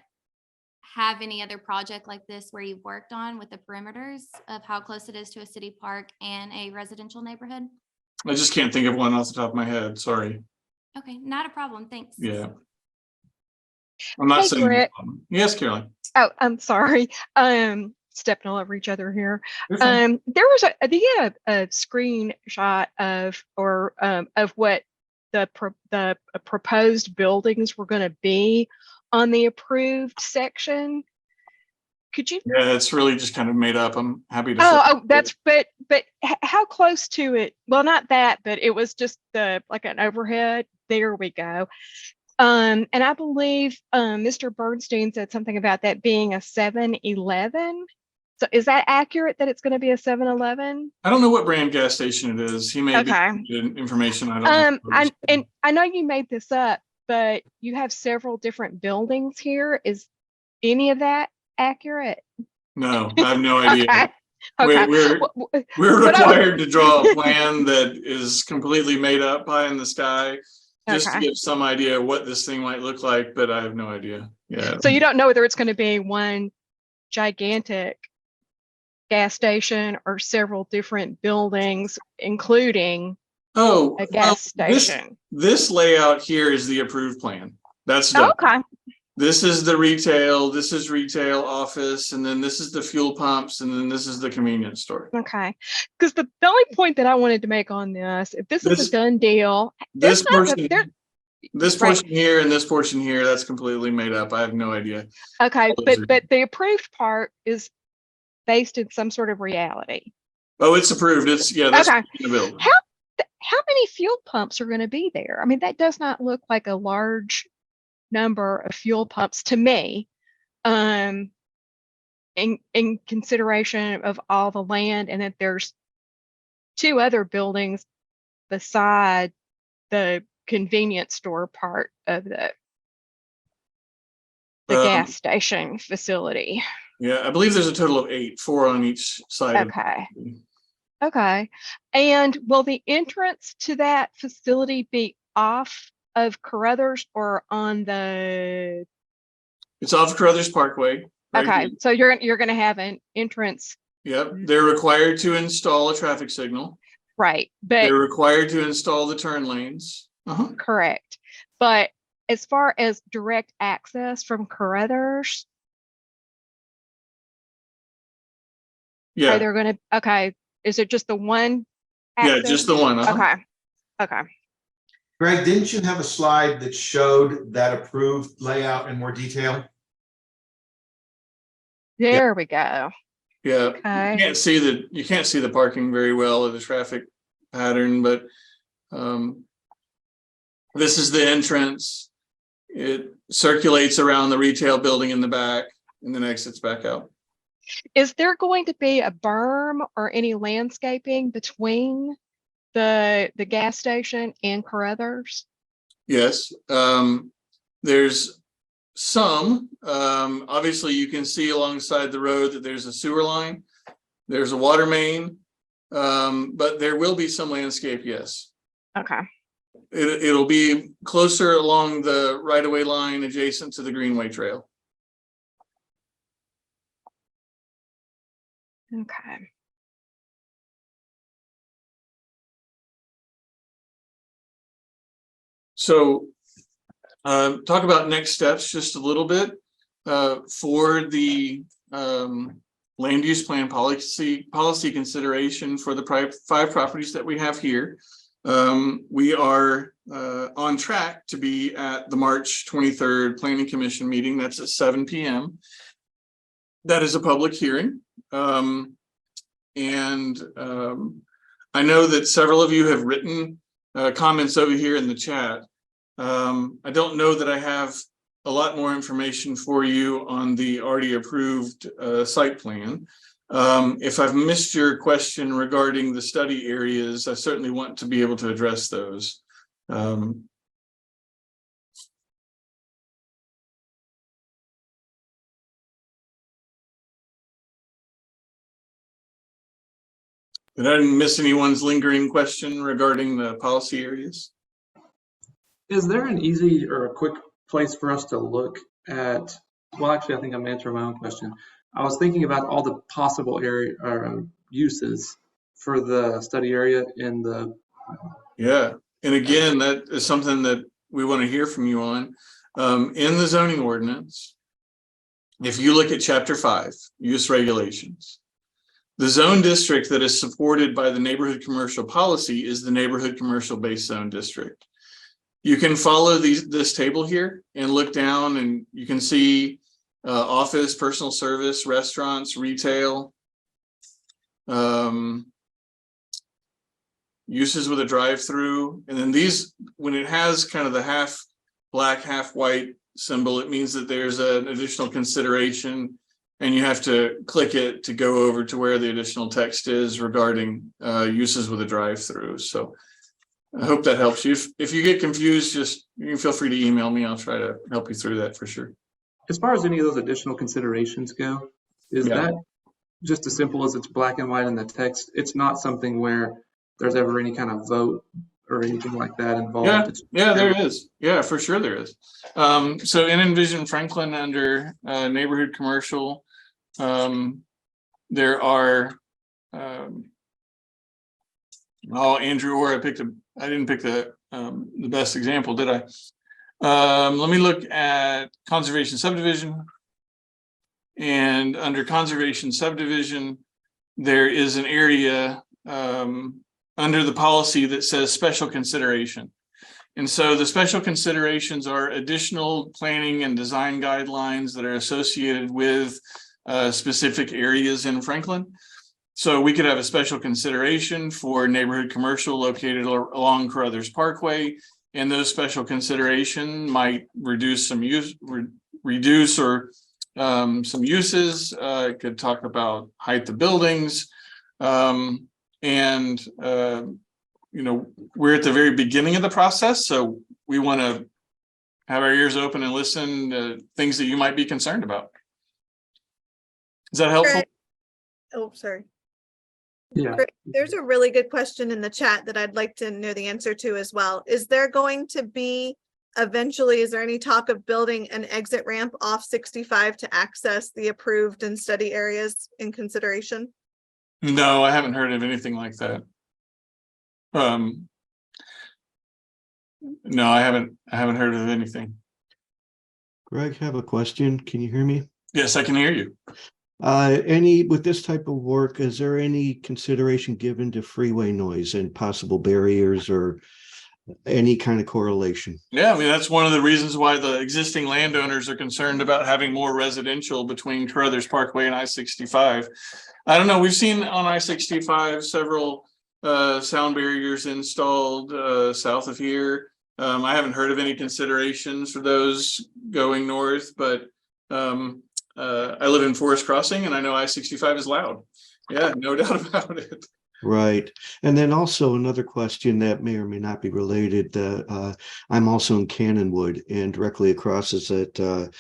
have any other project like this where you've worked on with the perimeters of how close it is to a city park and a residential neighborhood? I just can't think of one off the top of my head. Sorry. Okay, not a problem. Thanks. Yeah. I'm not Hey, saying. Greg. Yes, Caroline. Oh, I'm sorry. Stepping all over each other here. You're fine. There was a screenshot of what the proposed buildings were going to be on the approved section. Could you? Yeah, it's really just kind of made up. I'm happy to. But how close to it? Well, not that, but it was just like an overhead. There we go. And I believe Mr. Bernstein said something about that being a 7-Eleven. So is that accurate that it's going to be a 7-Eleven? I don't know what brand gas station it is. He may be information I don't know. And I know you made this up, but you have several different buildings here. Is any of that accurate? No, I have no idea. Okay. We're required to draw a plan that is completely made up pie in the sky, just to give some idea what this thing might look like, but I have no idea. Yeah. So you don't know whether it's going to be one gigantic gas station or several different buildings, including a gas station. This layout here is the approved plan. That's done. Okay. This is the retail, this is retail office, and then this is the fuel pumps, and then this is the convenience store. Okay. Because the only point that I wanted to make on this, if this is a done deal, this portion here and this portion here, that's completely made up. I have no idea. Okay, but the approved part is based in some sort of reality. Oh, it's approved. It's that's okay. The building. How many fuel pumps are going to be there? I mean, that does not look like a large number of fuel pumps to me, in consideration of all the land, and that there's 2 other buildings beside the convenience store part of the gas station facility. Yeah, I believe there's a total of 8, 4 on each side. Okay. And will the entrance to that facility be off of Carruthers or on the? It's off Carruthers Parkway. Right okay, here. So you're going to have an entrance. Yep, they're required to install a traffic signal. Right, but they're required to install the turn lanes. Correct, but as far as direct access from Carruthers, yeah, they're going to. Okay, is it just the one? Access? Yeah, just the one. Okay. Greg, didn't you have a slide that showed that approved layout in more detail? There we go. Yeah, Okay. you can't see the parking very well or the traffic pattern, but this is the entrance. It circulates around the retail building in the back and then exits back out. Is there going to be a berm or any landscaping between the gas station and Carruthers? Yes, there's some. Obviously, you can see alongside the road that there's a sewer line, there's a water main, but there will be some landscape, yes. Okay. It'll be closer along the right-of-way line adjacent to the Greenway Trail. Okay. So talk about next steps just a little bit for the land use plan policy consideration for the 5 properties that we have here. We are on track to be at the March 23rd Planning Commission meeting. That's at 7 p.m. That is a public hearing. I know that several of you have written comments over here in the chat. I don't know that I have a lot more information for you on the already approved site plan. If I've missed your question regarding the study areas, I certainly want to be able to address those. Did I miss anyone's lingering question regarding the policy areas? Is there an easy or a quick place for us to look at? Well, actually, I think I'm answering my own question. I was thinking about all the possible area or uses for the study area in the. Yeah, and again, that is something that we want to hear from you on. In the zoning ordinance, if you look at chapter 5, use regulations, the zone district that is supported by the neighborhood commercial policy is the neighborhood commercial base zone district. You can follow this table here and look down and you can see office, personal service, restaurants, retail, uses with a drive-through. And then these, when it has kind of the half black, half white symbol, it means that there's an additional consideration and you have to click it to go over to where the additional text is regarding uses with a drive-through. So I hope that helps you. If you get confused, you can feel free to email me. I'll try to help you through that for sure. As far as any of those additional considerations go, is that just as simple as it's black and white in the text? It's not something where there's ever any kind of vote or anything like that involved? Yeah, there is. Yeah, for sure there is. So in Envision Franklin under neighborhood commercial, there are Andrew Orr, I didn't pick the best example, did I? Let me look at conservation subdivision. And under conservation subdivision, there is an area under the policy that says special consideration. And so the special considerations are additional planning and design guidelines that are associated with specific areas in Franklin. So we could have a special consideration for neighborhood commercial located along Carruthers Parkway, and those special consideration might reduce some some uses. It could talk about height of buildings, and we're at the very beginning of the process, so we want to have our ears open and listen to things that you might be concerned about. Is that helpful? Oh, sorry. Yeah. There's a really good question in the chat that I'd like to know the answer to as well. Is there going to be eventually, is there any talk of building an exit ramp off 65 to access the approved and study areas in consideration? No, I haven't heard of anything like that. No, I haven't heard of anything. Greg, I have a question. Can you hear me? Yes, I can hear you. With this type of work, is there any consideration given to freeway noise and possible barriers or any kind of correlation. Yeah, I mean, that's one of the reasons why the existing landowners are concerned about having more residential between Carruthers Parkway and I-65. I don't know, we've seen on I-65 several sound barriers installed south of here. I haven't heard of any considerations for those going north, but I live in Forest Crossing and I know I-65 is loud. Yeah, no doubt about it. Right. And then also another question that may or may not be related. I'm also in Cannonwood, and directly across is that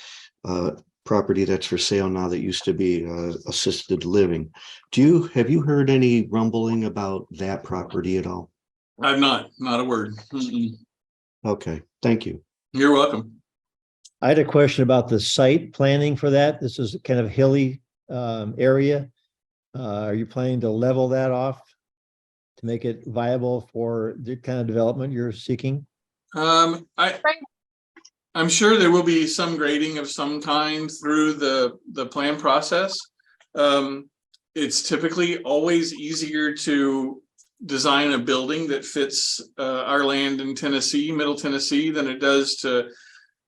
property that's for sale now that used to be assisted living. Have you heard any rumbling about that property at all? I've not a word. Okay, thank you. You're welcome. I had a question about the site planning for that. This is kind of hilly area. Are you planning to level that off to make it viable for the kind of development you're seeking? I'm sure there will be some grading of some kind through the plan process. It's typically always easier to design a building that fits our land in Tennessee, Middle Tennessee, than it does to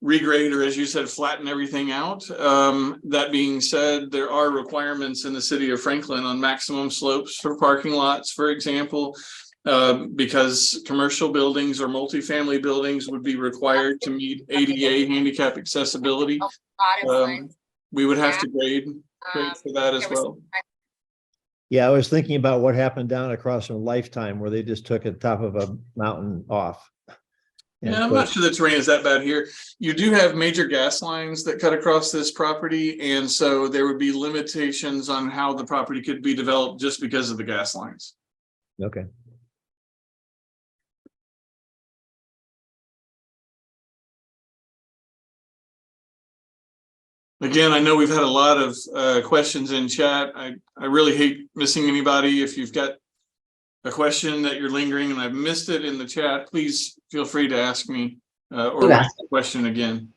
regrade, or as you said, flatten everything out. That being said, there are requirements in the city of Franklin on maximum slopes for parking lots, for example, because commercial buildings or multifamily buildings would be required to meet ADA handicap accessibility. We would have to grade for that as well. Yeah, I was thinking about what happened down across from Lifetime where they just took the top of a mountain off. Yeah, I'm not sure the terrain is that bad here. You do have major gas lines that cut across this property, and so there would be limitations on how the property could be developed just because of the gas lines. Okay. Again, I know we've had a lot of questions in chat. I really hate missing anybody. If you've got a question that you're lingering and I've missed it in the chat, please feel free to ask me or ask the question again.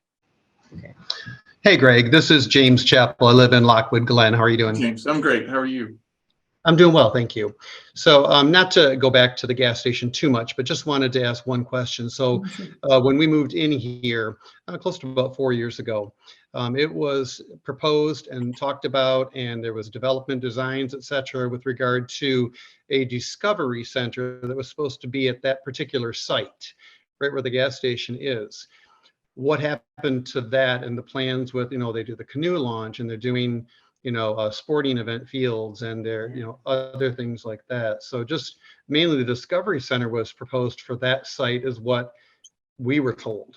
Hey, Greg, this is James Chappell. I live in Lockwood Glen. How are you doing? James, I'm great. How are you? I'm doing well, thank you. So not to go back to the gas station too much, but just wanted to ask one question. So when we moved in here, close to about 4 years ago, it was proposed and talked about, and there was development designs, et cetera, with regard to a discovery center that was supposed to be at that particular site, right where the gas station is. What happened to that and the plans with, they do the canoe launch and they're doing, sporting event fields and there, other things like that. So just mainly the Discovery Center was proposed for that site is what we were told.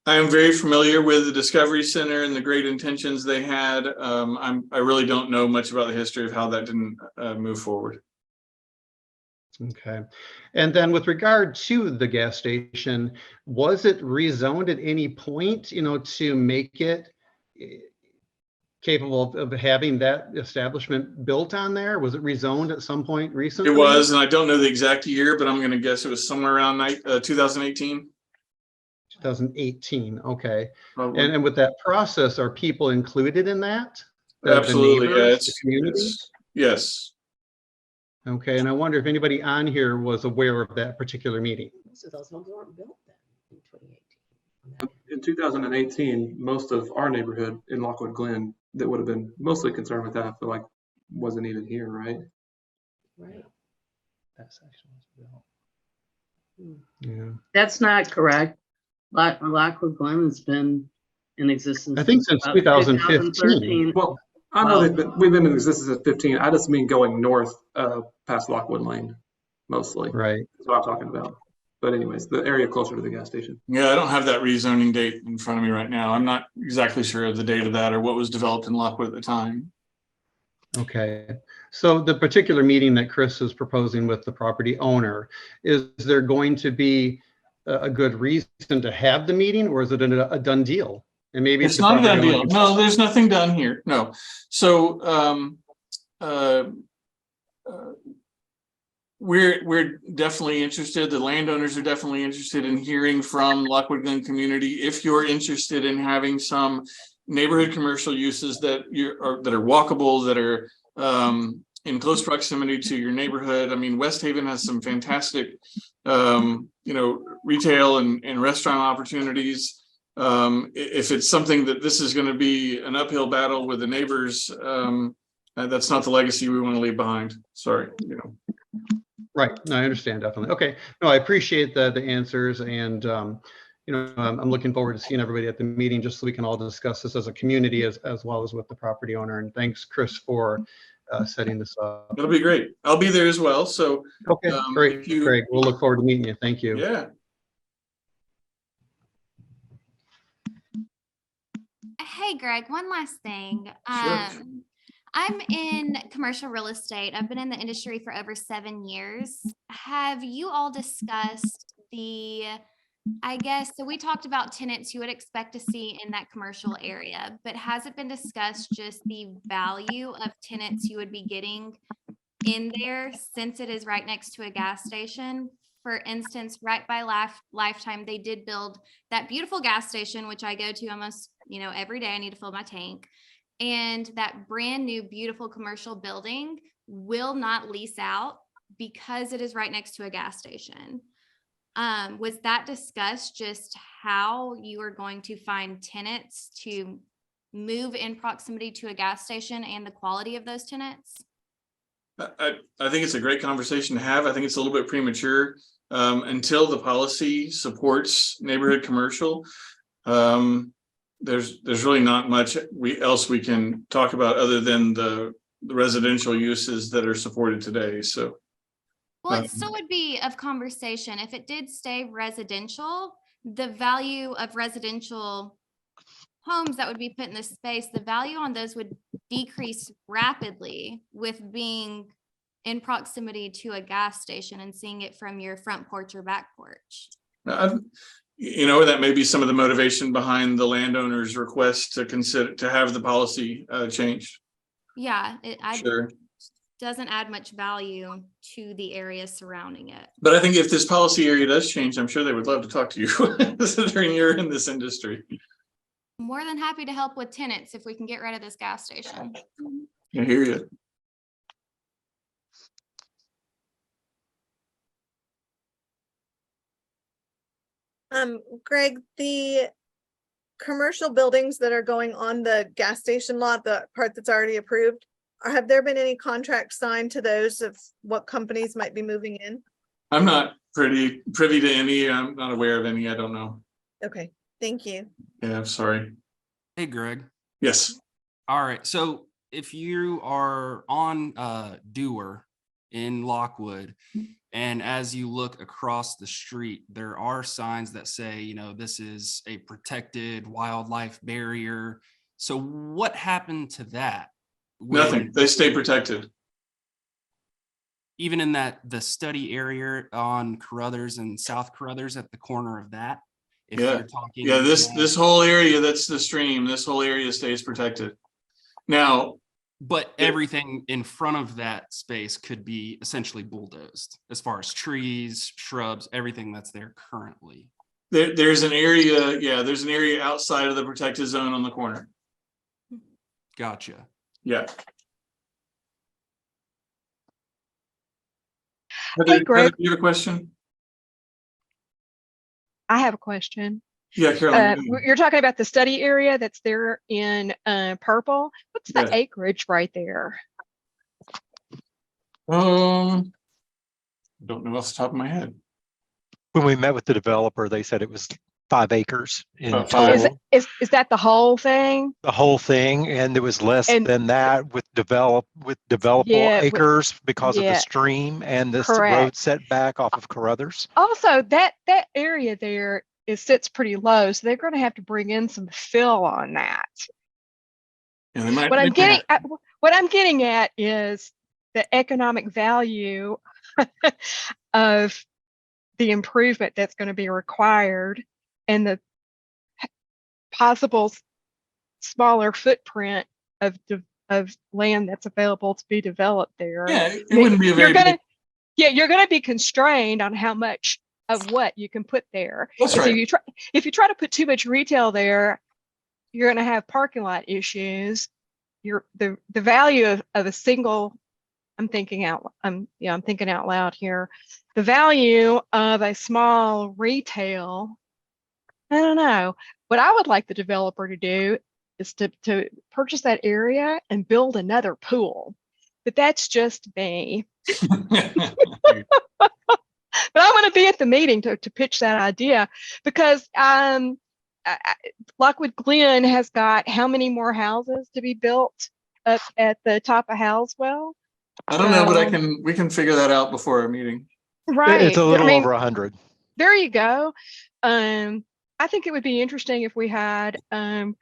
I am very familiar with the Discovery Center and the great intentions they had. I really don't know much about the history of how that didn't move forward. Okay. And then with regard to the gas station, was it rezoned at any point, to make it capable of having that establishment built on there? Was it rezoned at some point recently? It was, and I don't know the exact year, but I'm going to guess it was somewhere around 2018. 2018. Okay. And with that process, are people included in that? Absolutely. The neighbors, the community? Yes. Okay. And I wonder if anybody on here was aware of that particular meeting. So those homes weren't built then in 2018. In 2018, most of our neighborhood in Lockwood Glen that would have been mostly concerned with that, I feel like wasn't even here, right? Right. That section was built. Yeah. That's not correct. Lockwood Glen has been in existence. I think since 2015. Well, I know we've been in existence since 15. I just mean going north past Lockwood Lane, mostly. Right. That's what I'm talking about. But anyways, the area closer to the gas station. Yeah, I don't have that rezoning date in front of me right now. I'm not exactly sure of the date of that or what was developed in Lockwood at the time. Okay. So the particular meeting that Chris is proposing with the property owner, is there going to be a good reason to have the meeting, or is it a done deal? And maybe it's not a done deal. No, there's nothing done here. No. So we're definitely interested. The landowners are definitely interested in hearing from Lockwood Glen community. If you're interested in having some neighborhood commercial uses that are walkable, that are in close proximity to your neighborhood. I mean, West Haven has some fantastic, retail and restaurant opportunities. If it's something that this is going to be an uphill battle with the neighbors, that's not the legacy we want to leave behind. Sorry, Right. No, I understand, definitely. Okay. No, I appreciate the answers, and I'm looking forward to seeing everybody at the meeting, just so we can all discuss this as a community as well as with the property owner. And thanks, Chris, for setting this up. It'll be great. I'll be there as well. So okay, great, Greg. We'll look forward to meeting you. Thank you. Yeah. Hey, Greg, one last thing. Sure. I'm in commercial real estate. I've been in the industry for over 7 years. Have you all discussed so we talked about tenants you would expect to see in that commercial area, but has it been discussed just the value of tenants you would be getting in there, since it is right next to a gas station? For instance, right by Lifetime, they did build that beautiful gas station, which I go to almost, every day. I need to fill my tank. And that brand new, beautiful commercial building will not lease out because it is right next to a gas station. Was that discussed, just how you are going to find tenants to move in proximity to a gas station and the quality of those tenants? I think it's a great conversation to have. I think it's a little bit premature until the policy supports neighborhood commercial. There's really not much else we can talk about other than the residential uses that are supported today. So, well, it still would be of conversation if it did stay residential. The value of residential homes that would be put in this space, the value on those would decrease rapidly with being in proximity to a gas station and seeing it from your front porch or back porch. That may be some of the motivation behind the landowner's request to have the policy changed. Yeah, Sure. Doesn't add much value to the area surrounding it. But I think if this policy area does change, I'm sure they would love to talk to you, considering you're in this industry. More than happy to help with tenants if we can get rid of this gas station. I hear you. Greg, the commercial buildings that are going on the gas station lot, the part that's already approved, have there been any contracts signed to those of what companies might be moving in? I'm not privy to any. I'm not aware of any. I don't know. Okay, thank you. Yeah, I'm sorry. Hey, Greg. Yes. All right. So if you are on Dewar in Lockwood, and as you look across the street, there are signs that say, this is a protected wildlife barrier. So what happened to that? Nothing. They stay protected. Even in the study area on Carruthers and South Carruthers at the corner of that? If you're talking, this whole area, that's the stream, this whole area stays protected. Now, but everything in front of that space could be essentially bulldozed as far as trees, shrubs, everything that's there currently. There's an area, there's an area outside of the protected zone on the corner. Gotcha. Yeah. Hey, Greg. You have a question? I have a question. Yeah, Carolyn. You're talking about the study area that's there in purple. What's the acreage right there? Don't know off the top of my head. When we met with the developer, they said it was 5 acres in total. Is that the whole thing? The whole thing, and it was less than that with developable acres because of the stream and this road setback off of Carruthers. Also, that area there sits pretty low, so they're going to have to bring in some fill on that. Yeah, what I'm getting at is the economic value of the improvement that's going to be required and the possible smaller footprint of land that's available to be developed there. Yeah, it wouldn't be a very big. You're going to be constrained on how much of what you can put there. That's so right. If you try to put too much retail there, you're going to have parking lot issues. The value of a single I'm thinking out loud here. The value of a small retail, I don't know. What I would like the developer to do is to purchase that area and build another pool. But that's just me. But I want to be at the meeting to pitch that idea, because Lockwood Glen has got how many more houses to be built up at the top of Halswell? I don't know, but we can figure that out before our meeting. Right. It's a little over 100. There you go. I think it would be interesting if we had a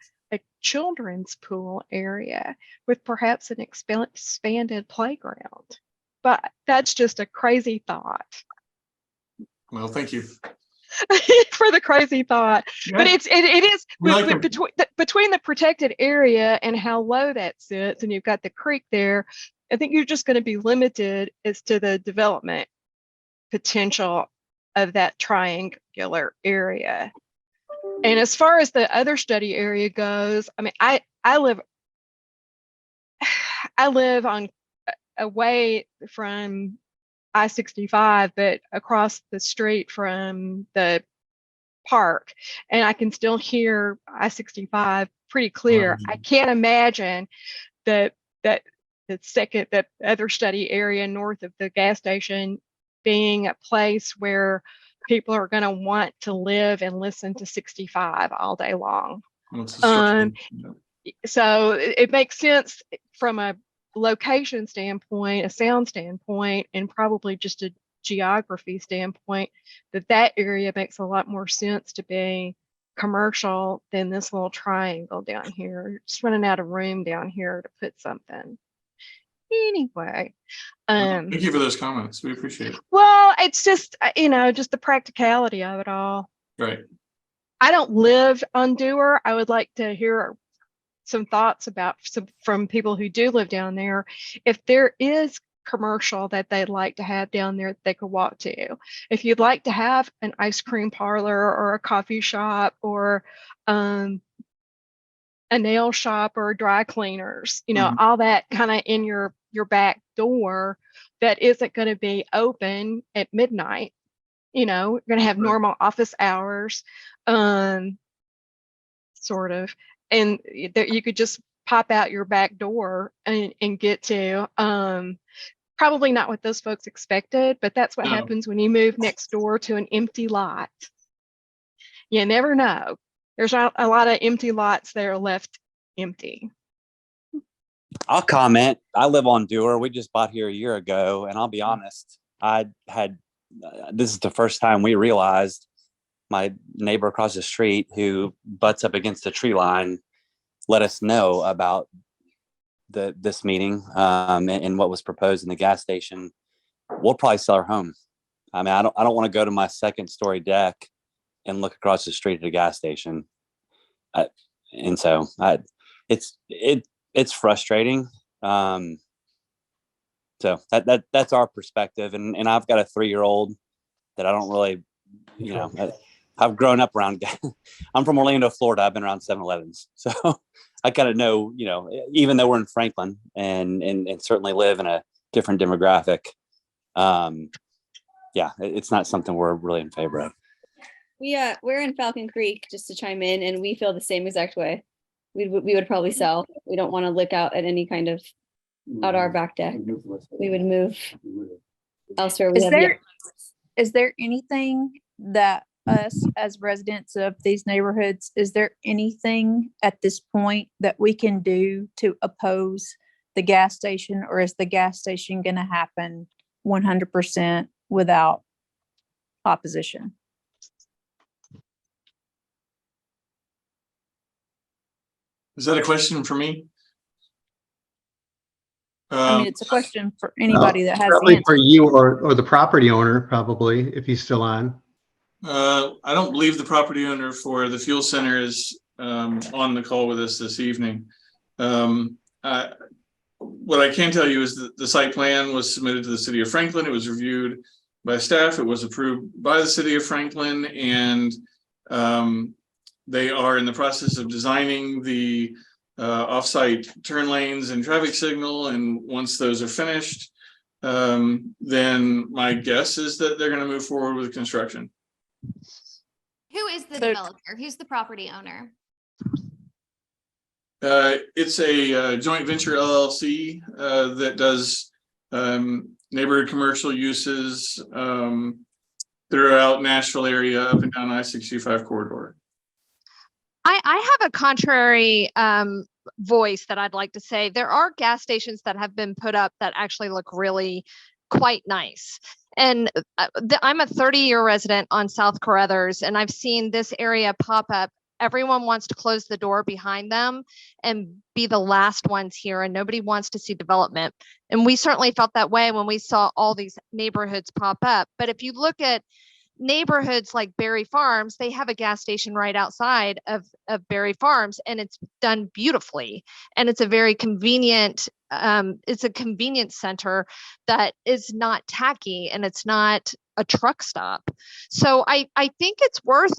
children's pool area with perhaps an expanded playground. But that's just a crazy thought. Well, thank you for the crazy thought. Yeah. But it is Like between the protected area and how low that sits, and you've got the creek there. I think you're just going to be limited as to the development potential of that triangular area. And as far as the other study area goes, I mean, I live on away from I-65, but across the street from the park, and I can still hear I-65 pretty clear. I can't imagine that the other study area north of the gas station being a place where people are going to want to live and listen to 65 all day long. So it makes sense from a location standpoint, a sound standpoint, and probably just a geography standpoint, that area makes a lot more sense to be commercial than this little triangle down here. Just running out of room down here to put something. Anyway, thank you for those comments. We appreciate it. Well, it's just, just the practicality of it all. Right. I don't live on Dewar. I would like to hear some thoughts from people who do live down there. If there is commercial that they'd like to have down there that they could walk to. If you'd like to have an ice cream parlor or a coffee shop or a nail shop or dry cleaners, all that kind of in your back door that isn't going to be open at midnight. You're going to have normal office hours, sort of, and that you could just pop out your back door and get to. Probably not what those folks expected, but that's what happens when you move next door to an empty lot. You never know. There's a lot of empty lots that are left empty. I'll comment. I live on Dewar. We just bought here a year ago, and I'll be honest, this is the first time we realized my neighbor across the street who butts up against the tree line let us know about this meeting and what was proposed in the gas station. We'll probably sell our home. I mean, I don't want to go to my second story deck and look across the street at a gas station. And so it's frustrating. So that's our perspective. And I've got a 3-year-old that I don't really, I've grown up around. I'm from Orlando, Florida. I've been around 7-Elevens. So I kind of know, even though we're in Franklin and certainly live in a different demographic. It's not something we're really in favor of. We're in Falcon Creek, just to chime in, and we feel the same exact way. We would probably sell. We don't want to look out at any kind of out our back deck. We would move elsewhere. Is there anything that us as residents of these neighborhoods, is there anything at this point that we can do to oppose the gas station, or is the gas station going to happen 100% without opposition? Is that a question for me? I mean, it's a question for anybody that has the Probably answer. for you or the property owner, probably, if he's still on. I don't believe the property owner for the fuel center is on the call with us this evening. What I can tell you is that the site plan was submitted to the city of Franklin. It was reviewed by staff. It was approved by the city of Franklin, and they are in the process of designing the offsite turn lanes and traffic signal. And once those are finished, then my guess is that they're going to move forward with construction. Who is the developer? Who's the property owner? It's a joint venture LLC that does neighborhood commercial uses throughout Nashville area up and down I-65 corridor. I have a contrary voice that I'd like to say. There are gas stations that have been put up that actually look really quite nice. And I'm a 30-year resident on South Carruthers, and I've seen this area pop up. Everyone wants to close the door behind them and be the last ones here, and nobody wants to see development. And we certainly felt that way when we saw all these neighborhoods pop up. But if you look at neighborhoods like Berry Farms, they have a gas station right outside of Berry Farms, and it's done beautifully. And it's a very convenient, it's a convenience center that is not tacky, and it's not a truck stop. So I think it's worth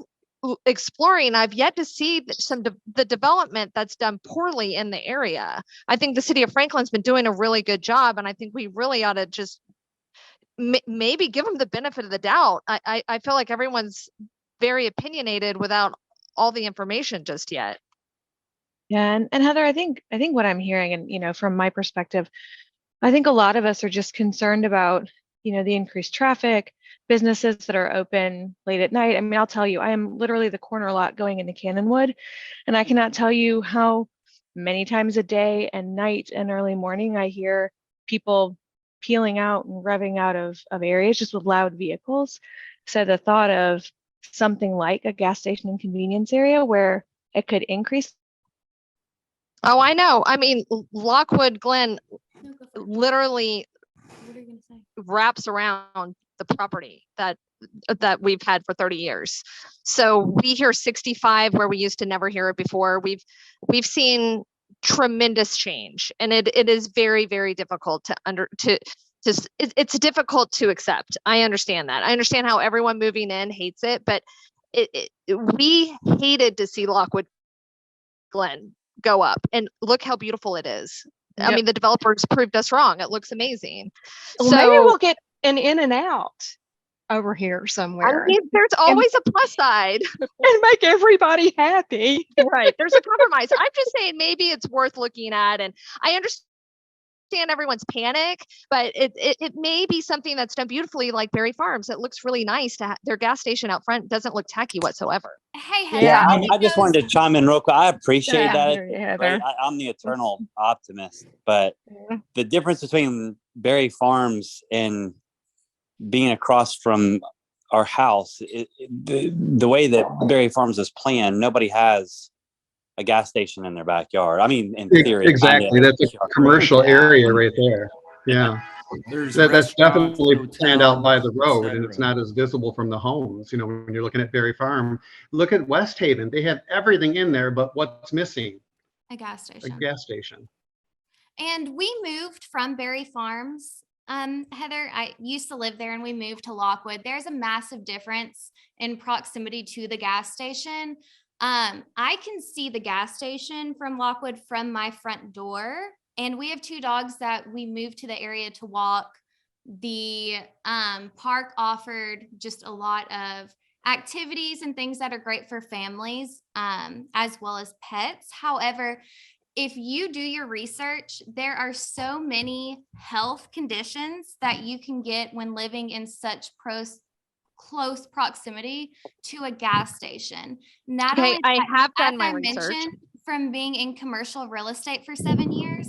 exploring. I've yet to see the development that's done poorly in the area. I think the city of Franklin's been doing a really good job, and I think we really ought to just maybe give them the benefit of the doubt. I feel like everyone's very opinionated without all the information just yet. Yeah, and Heather, I think what I'm hearing, and from my perspective, I think a lot of us are just concerned about the increased traffic, businesses that are open late at night. I mean, I'll tell you, I am literally the corner lot going into Cannonwood, and I cannot tell you how many times a day and night and early morning I hear people peeling out and revving out of areas just with loud vehicles. So the thought of something like a gas station and convenience area where it could increase. Oh, I know. I mean, Lockwood Glen literally wraps around the property that we've had for 30 years. So we hear 65 where we used to never hear it before. We've seen tremendous change, and it is very, very difficult it's difficult to accept. I understand that. I understand how everyone moving in hates it, but we hated to see Lockwood Glen go up, and look how beautiful it is. Yep. I mean, the developers proved us wrong. It looks amazing. Well, maybe we'll get an in and out over here somewhere. I mean, there's always a plus side. And make everybody happy. Right. There's a compromise. I'm just saying maybe it's worth looking at. And I understand everyone's panic, but it may be something that's done beautifully, like Berry Farms. It looks really nice to their gas station out front doesn't look tacky whatsoever. Hey, Heather. Yeah, I just wanted to chime in real quick. I appreciate that. Yeah, I'm the eternal optimist, but the difference between Berry Farms and being across from our house, the way that Berry Farms is planned, nobody has a gas station in their backyard. I mean, in theory. Exactly. That's a commercial area right there. Yeah. That's definitely planned out by the road, and it's not as visible from the homes. When you're looking at Berry Farm, look at West Haven. They have everything in there, but what's missing? A gas station. A gas station. And we moved from Berry Farms. Heather, I used to live there, and we moved to Lockwood. There's a massive difference in proximity to the gas station. I can see the gas station from Lockwood from my front door, and we have 2 dogs that we moved to the area to walk. The park offered just a lot of activities and things that are great for families, as well as pets. However, if you do your research, there are so many health conditions that you can get when living in such close proximity to a gas station. Not Okay, only I that, have done as my I research. mentioned, from being in commercial real estate for 7 years,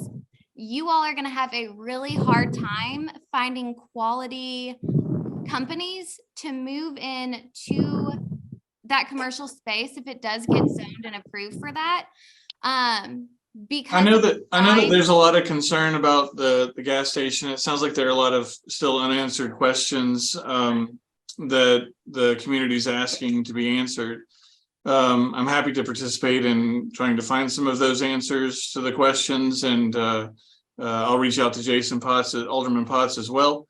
you all are going to have a really hard time finding quality companies to move in to that commercial space if it does get zoned and approved for that. Because I know that there's a lot of concern about the gas station. It sounds like there are a lot of still unanswered questions that the community is asking to be answered. I'm happy to participate in trying to find some of those answers to the questions, and I'll reach out to Jason Potts, Alderman Potts as well.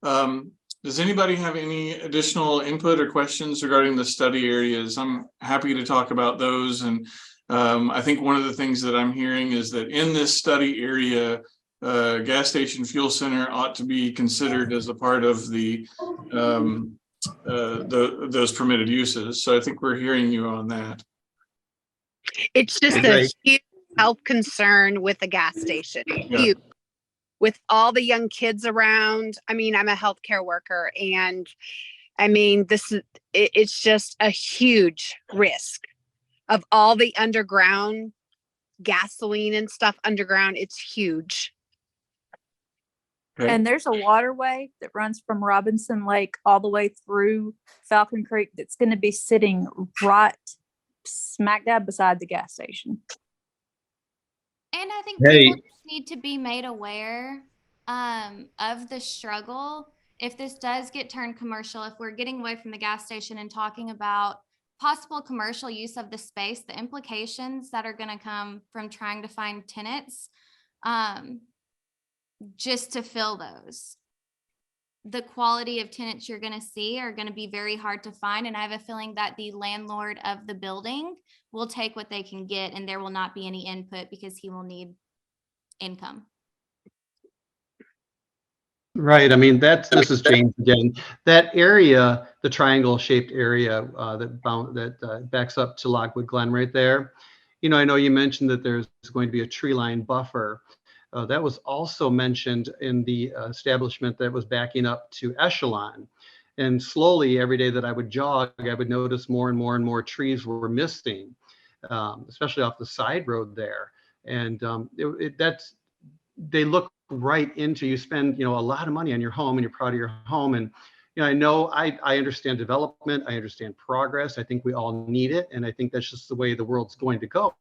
Does anybody have any additional input or questions regarding the study areas? I'm happy to talk about those. And I think one of the things that I'm hearing is that in this study area, gas station fuel center ought to be considered as a part of those permitted uses. So I think we're hearing you on that. It's just a Great. huge health concern with the gas station. Yeah. Huge. With all the young kids around. I mean, I'm a healthcare worker, and I mean, it's just a huge risk of all the underground gasoline and stuff underground. It's huge. Okay. And there's a waterway that runs from Robinson Lake all the way through Falcon Creek that's going to be sitting right smack dab beside the gas station. And I think Hey. people just need to be made aware of the struggle. If this does get turned commercial, if we're getting away from the gas station and talking about possible commercial use of the space, the implications that are going to come from trying to find tenants just to fill those. The quality of tenants you're going to see are going to be very hard to find. And I have a feeling that the landlord of the building will take what they can get, and there will not be any input because he will need income. Right. I mean, this is James again. That area, the triangle shaped area that backs up to Lockwood Glen right there. You know, I know you mentioned that there's going to be a tree line buffer. That was also mentioned in the establishment that was backing up to Echelon. And slowly, every day that I would jog, I would notice more and more and more trees were misting, especially off the side road there. And they look right into, you spend, a lot of money on your home and you're proud of your home. And, I know I understand development. I understand progress. I think we all need it. And I think that's just the way the world's going to go.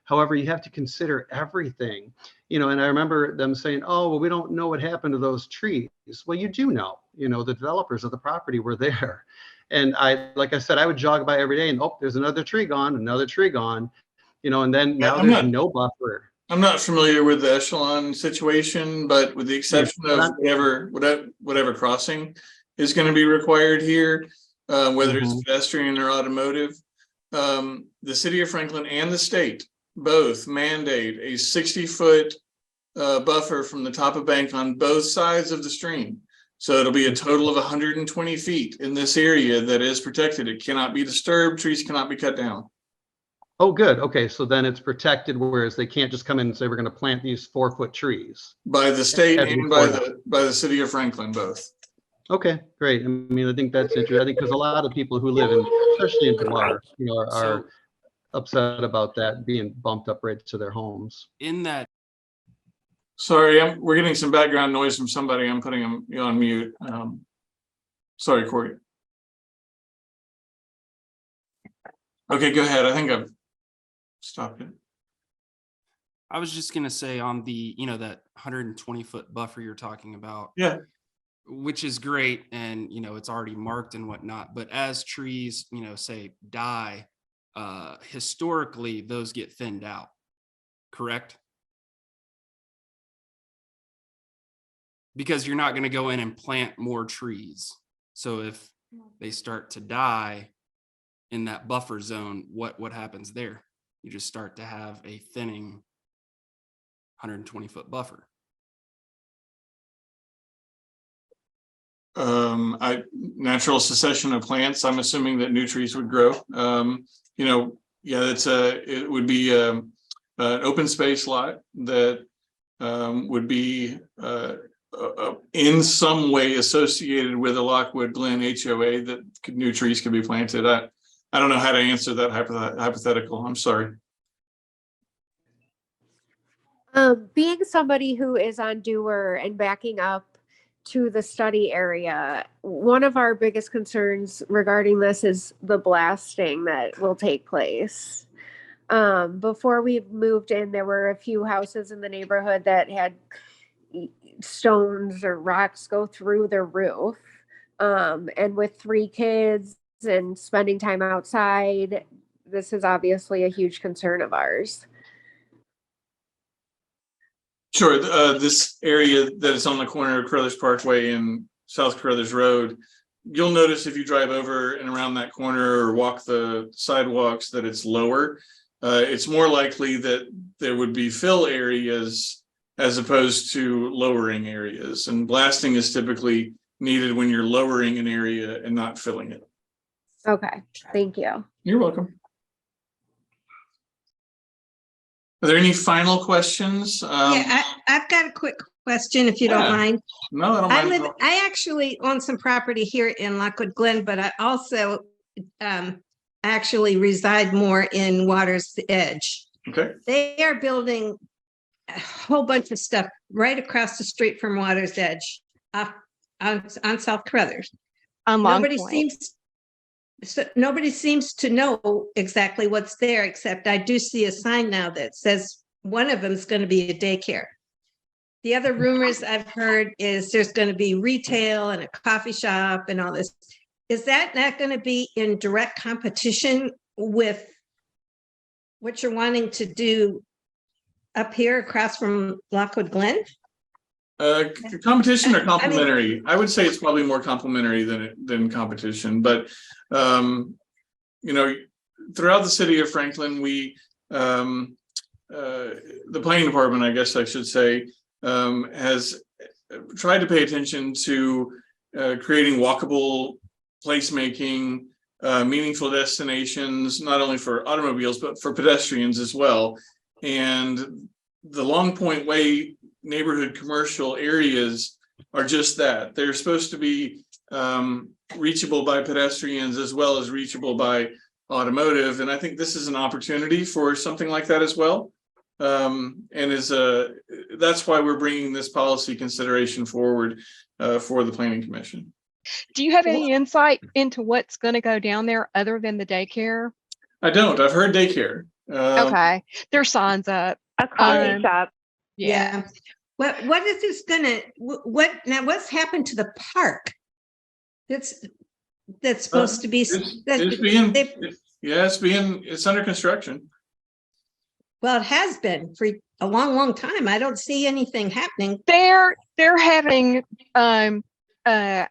However, you have to consider everything, and I remember them saying, oh, well, we don't know what happened to those trees. Well, you do know, the developers of the property were there. And like I said, I would jog by every day and, oh, there's another tree gone, and then now there's no buffer. I'm not familiar with the Echelon situation, but with the exception of whatever crossing is going to be required here, whether it's pedestrian or automotive, the city of Franklin and the state both mandate a 60-foot buffer from the top of bank on both sides of the stream. So it'll be a total of 120 feet in this area that is protected. It cannot be disturbed. Trees cannot be cut down. Oh, good. Okay. So then it's protected, whereas they can't just come in and say, we're going to plant these 4-foot trees. By the state and by the city of Franklin, both. Okay, great. I mean, I think that's interesting. I think because a lot of people who live especially in Delaware, are upset about that being bumped up right to their homes. In that. Sorry, we're getting some background noise from somebody. I'm putting them on mute. Sorry, Corey. Okay, go ahead. I think I've stopped it. I was just going to say on the, that 120-foot buffer you're talking about. Yeah. Which is great. And, it's already marked and whatnot. But as trees, say die, historically, those get thinned out. Correct? Because you're not going to go in and plant more trees. So if they start to die in that buffer zone, what happens there? You just start to have a thinning 120-foot buffer. Natural succession of plants. I'm assuming that new trees would grow. It would be an open space lot that would be in some way associated with a Lockwood Glen HOA that new trees could be planted. I don't know how to answer that hypothetical. I'm sorry. Being somebody who is on Dewar and backing up to the study area, one of our biggest concerns regarding this is the blasting that will take place. Before we moved in, there were a few houses in the neighborhood that had stones or rocks go through their roof. And with 3 kids and spending time outside, this is obviously a huge concern of ours. Sure. This area that is on the corner of Carruthers Parkway and South Carruthers Road, you'll notice if you drive over and around that corner or walk the sidewalks that it's lower. It's more likely that there would be fill areas as opposed to lowering areas. And blasting is typically needed when you're lowering an area and not filling it. Okay, thank you. You're welcome. Are there any final questions? Yeah, I've got a quick question, if you Yeah. don't mind. No, I don't I mind. at live, all. I actually own some property here in Lockwood Glen, but I also actually reside more in Water's Edge. Okay. They are building a whole bunch of stuff right across the street from Water's Edge, on South Carruthers. On Long Nobody Point. nobody seems to know exactly what's there, except I do see a sign now that says one of them is going to be a daycare. The other rumors I've heard is there's going to be retail and a coffee shop and all this. Is that not going to be in direct competition with what you're wanting to do up here across from Lockwood Glen? Competition or complementary? I would say it's probably more complementary than competition, but you know, throughout the city of Franklin, we the planning department, I guess I should say, has tried to pay attention to creating walkable placemaking, meaningful destinations, not only for automobiles, but for pedestrians as well. And the Long Point Way neighborhood commercial areas are just that. They're supposed to be reachable by pedestrians as well as reachable by automotive. And I think this is an opportunity for something like that as well. And that's why we're bringing this policy consideration forward for the Planning Commission. Do you have any insight into what's going to go down there other than the daycare? I don't. I've heard daycare. Okay, there's signs up. A coffee shop. Yeah. What is this gonna, what's happened to the park? That's supposed to be. It's under construction. Well, it has been for a long, long time. I don't see anything happening. They're having I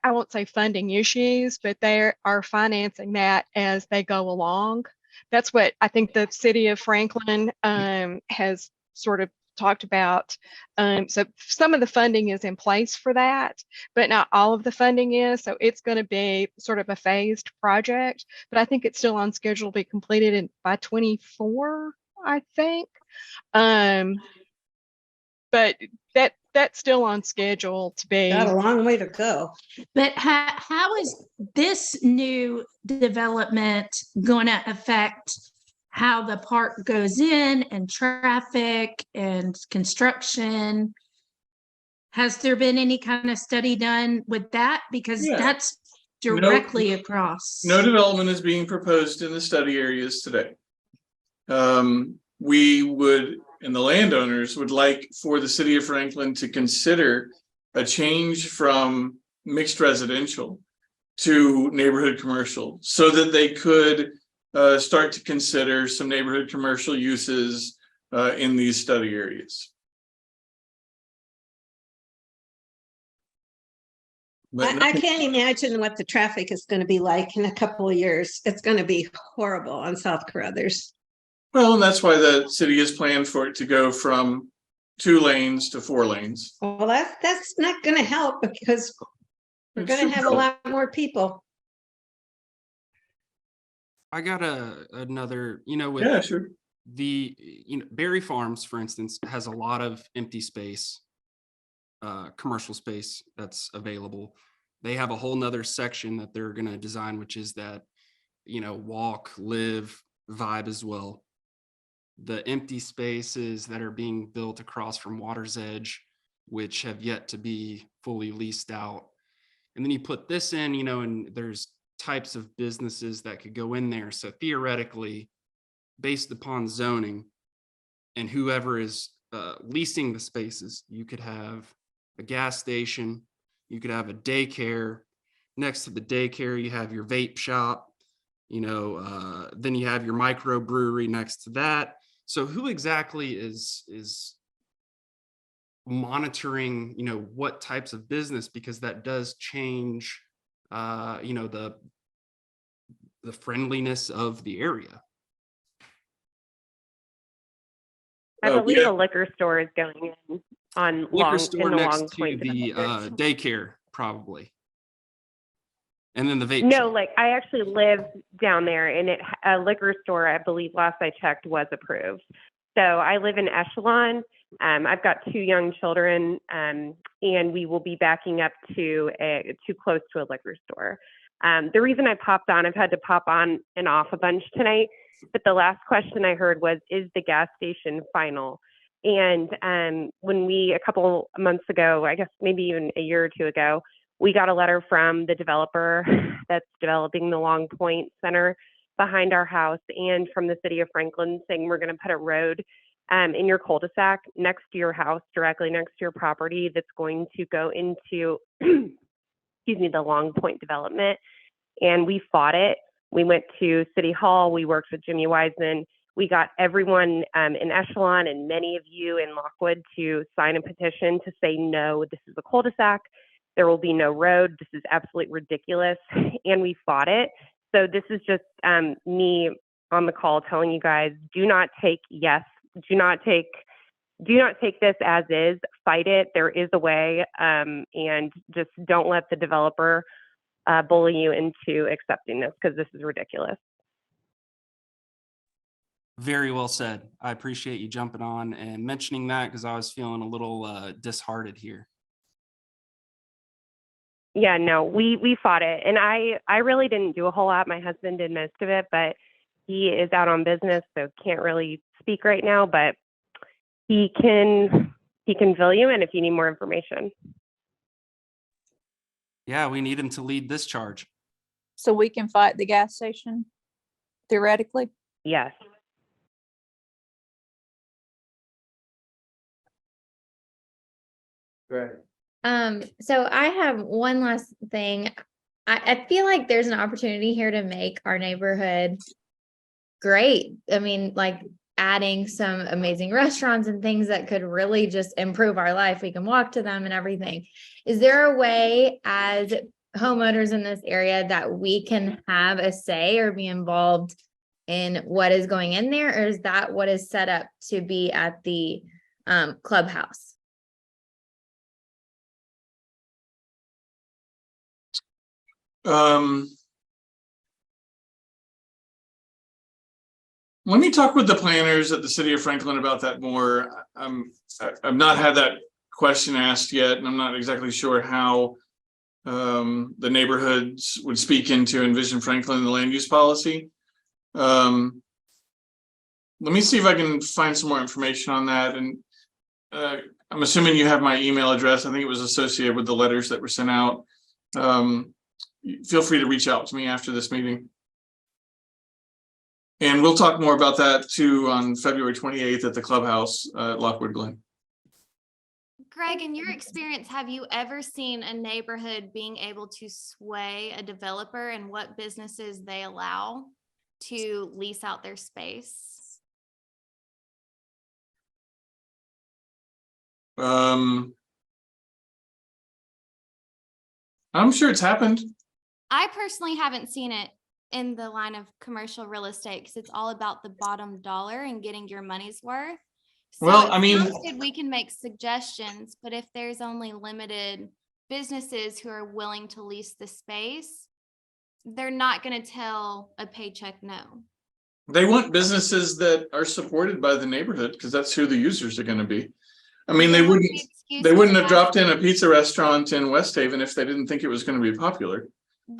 won't say funding issues, but they are financing that as they go along. That's what I think the city of Franklin has sort of talked about. So some of the funding is in place for that, but not all of the funding is. So it's going to be sort of a phased project, but I think it's still on schedule to be completed by 24, I think. But that's still on schedule to be. Got a long way to go. But how is this new development going to affect how the park goes in and traffic and construction? Has there been any kind of study done with that? Because that's directly across. No development is being proposed in the study areas today. We would, and the landowners would like for the city of Franklin to consider a change from mixed residential to neighborhood commercial so that they could start to consider some neighborhood commercial uses in these study areas. I can't imagine what the traffic is going to be like in a couple of years. It's going to be horrible on South Carruthers. Well, and that's why the city has planned for it to go from 2 lanes to 4 lanes. Well, that's not going to help because we're It going should to have a help. lot more people. I got another, with Yeah, sure. Berry Farms, for instance, has a lot of empty space, commercial space that's available. They have a whole nother section that they're going to design, which is that, walk, live vibe as well. The empty spaces that are being built across from Water's Edge, which have yet to be fully leased out. And then you put this in, and there's types of businesses that could go in there. So theoretically, based upon zoning and whoever is leasing the spaces, you could have a gas station, you could have a daycare. Next to the daycare, you have your vape shop, then you have your microbrewery next to that. So who exactly is monitoring, what types of business, because that does change, the friendliness of the area. I believe a liquor store is going in. on Liquor Long, in store the next Long to Point the development. daycare, probably. And then the vape No, shop. like I actually live down there, and a liquor store, I believe last I checked, was approved. So I live in Echelon. I've got 2 young children, and we will be backing up too close to a liquor store. The reason I popped on, I've had to pop on and off a bunch tonight, but the last question I heard was, is the gas station final? And when a couple months ago, I guess maybe even a year or 2 ago, we got a letter from the developer that's developing the Long Point Center behind our house, and from the city of Franklin, saying we're going to put a road in your cul-de-sac next to your house, directly next to your property, that's going to go into, excuse me, the Long Point development. And we fought it. We went to City Hall. We worked with Jimmy Wiseman. We got everyone in Echelon and many of you in Lockwood to sign a petition to say, no, this is a cul-de-sac. There will be no road. This is absolutely ridiculous. And we fought it. So this is just me on the call telling you guys, do not take this as is, fight it. There is a way, and just don't let the developer bully you into accepting this, because this is ridiculous. Very well said. I appreciate you jumping on and mentioning that, because I was feeling a little disheartened here. Yeah, no, we fought it, and I really didn't do a whole lot. My husband did most of it, but he is out on business, so can't really speak right now, but he can fill you in if you need more information. Yeah, we need him to lead this charge. So we can fight the gas station theoretically? Yes. Right. So I have one last thing. I feel like there's an opportunity here to make our neighborhood great. I mean, like adding some amazing restaurants and things that could really just improve our life. We can walk to them and everything. Is there a way as homeowners in this area that we can have a say or be involved in what is going in there? Or is that what is set up to be at the clubhouse? Let me talk with the planners at the city of Franklin about that more. I've not had that question asked yet, and I'm not exactly sure how the neighborhoods would speak into Envision Franklin and the land use policy. Let me see if I can find some more information on that. And I'm assuming you have my email address. I think it was associated with the letters that were sent out. Feel free to reach out to me after this meeting. And we'll talk more about that too on February 28th at the clubhouse at Lockwood Glen. Greg, in your experience, have you ever seen a neighborhood being able to sway a developer and what businesses they allow to lease out their space? I'm sure it's happened. I personally haven't seen it in the line of commercial real estate, because it's all about the bottom dollar and getting your money's worth. So Well, I mean, we can make suggestions, but if there's only limited businesses who are willing to lease the space, they're not going to tell a paycheck no. they want businesses that are supported by the neighborhood, because that's who the users are going to be. I mean, they wouldn't have dropped in a pizza restaurant in West Haven if they didn't think it was going to be popular.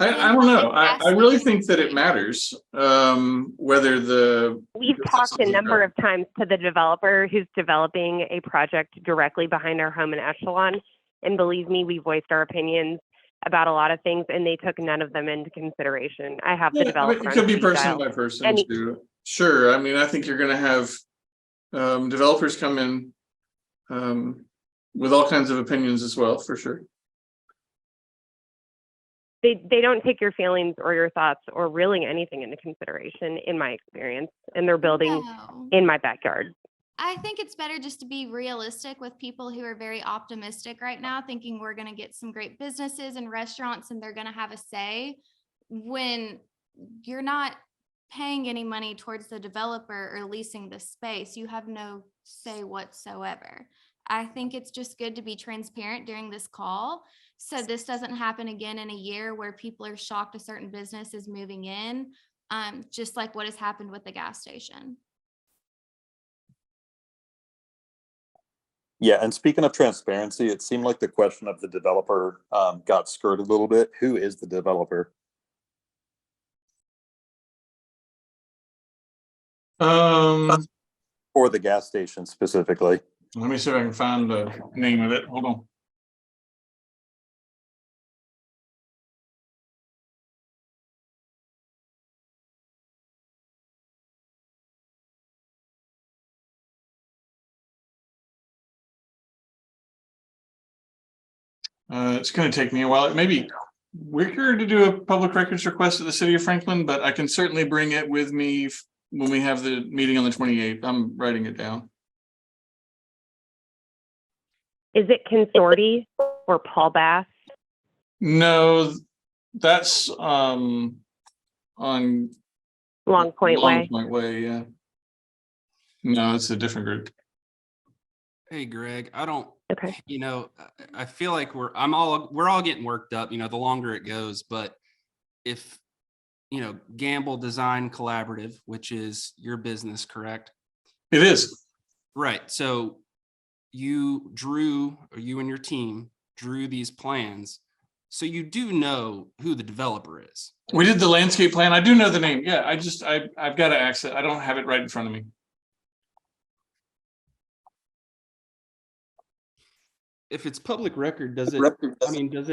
I don't know. I really think that it matters whether We've talked a number of times to the developer who's developing a project directly behind our home in Echelon. And believe me, we voiced our opinions about a lot of things, and they took none of them into consideration. I have the developer. It could be person by person too. Sure. I mean, I think you're going to have developers come in with all kinds of opinions as well, for sure. They don't take your feelings or your thoughts or really anything into consideration, in my experience, and they're building in my backyard. I think it's better just to be realistic with people who are very optimistic right now, thinking we're going to get some great businesses and restaurants and they're going to have a say, when you're not paying any money towards the developer or leasing the space. You have no say whatsoever. I think it's just good to be transparent during this call. So this doesn't happen again in a year where people are shocked a certain business is moving in, just like what has happened with the gas station. Yeah, and speaking of transparency, it seemed like the question of the developer got skirted a little bit. Who is the developer? For the gas station specifically. Let me see if I can find the name of it. Hold on. It's going to take me a while. It may be weirder to do a public records request at the city of Franklin, but I can certainly bring it with me when we have the meeting on the 28th. I'm writing it down. Is it Consorti or Paul Bass? No, that's on Long Point Way. Long Point Way, yeah. No, it's a different group. Hey, Greg, I don't, Okay. you know, I feel like we're all getting worked up, you know, the longer it goes, but if, you know, Gamble Design Collaborative, which is your business, correct? It is. Right. So you and your team drew these plans. So you do know who the developer is. We did the landscape plan. I do know the name. Yeah, I've got to access. I don't have it right in front of me. If it's public record, does it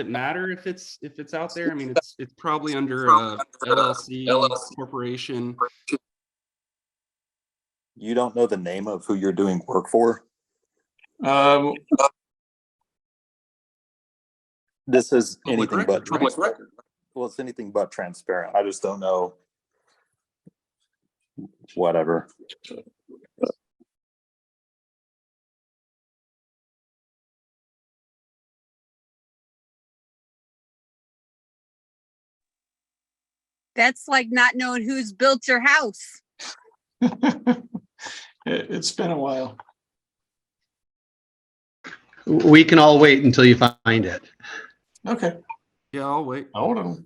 matter if it's out there? I mean, it's probably under a LLC corporation. You don't know the name of who you're doing work for? This is anything but public record. Well, it's anything but transparent. I just don't know. Whatever. That's like not knowing who's built your house. It's been a while. We can all wait until you find it. Okay. Yeah, I'll wait. Hold on.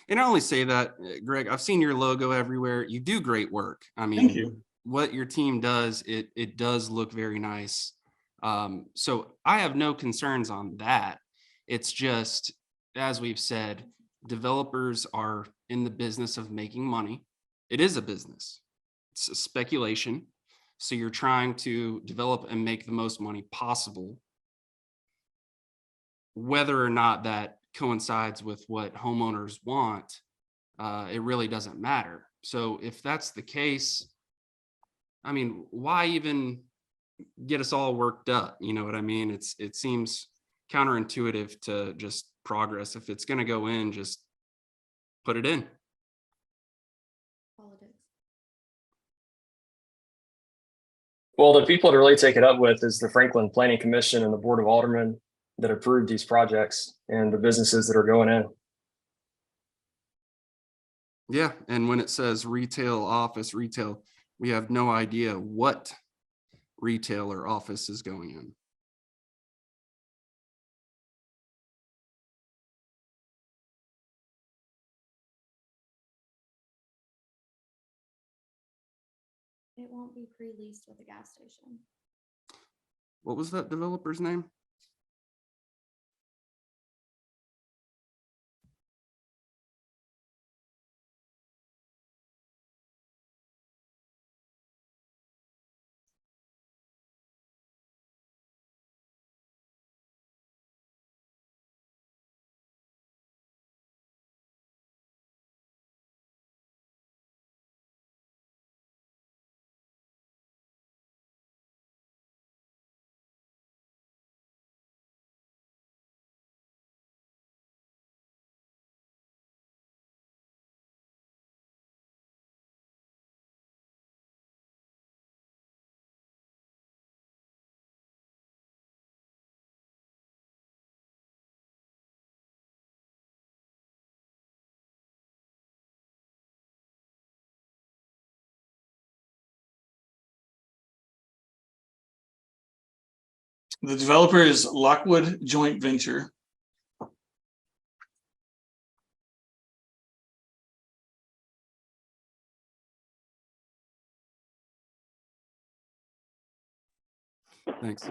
And I only say that, Greg, I've seen your logo everywhere. You do great work. I mean, Thank you. What your team does, it does look very nice. So I have no concerns on that. It's just, as we've said, developers are in the business of making money. It is a business. It's a speculation. So you're trying to develop and make the most money possible. Whether or not that coincides with what homeowners want, it really doesn't matter. So if that's the case, I mean, why even get us all worked up? You know what I mean? It seems counterintuitive to just progress. If it's going to go in, just put it in. Well, the people to really take it up with is the Franklin Planning Commission and the Board of Aldermen that approved these projects and the businesses that are going in. Yeah, and when it says retail, office, retail, we have no idea what retail or office is going in. It won't be pre-leased with a gas station. What was that developer's name? The developer is Lockwood Joint Venture. Thanks.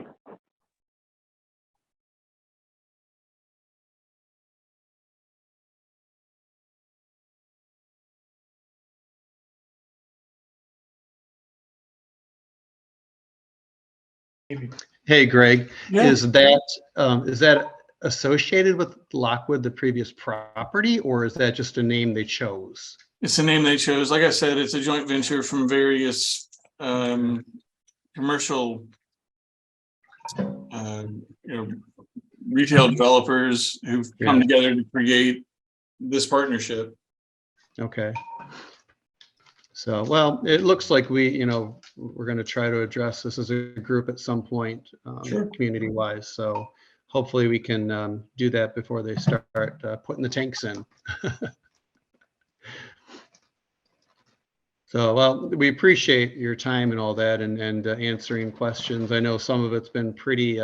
Hey, Greg, Yeah. is that associated with Lockwood, the previous property, or is that just a name they chose? It's the name they chose. Like I said, it's a joint venture from various commercial retail developers who've come together to create this partnership. Okay. So, well, it looks like we're going to try to address this as a group at some point, Sure. community-wise. So hopefully we can do that before they start putting the tanks in. So, well, we appreciate your time and all that, and answering questions. I know some of it's been pretty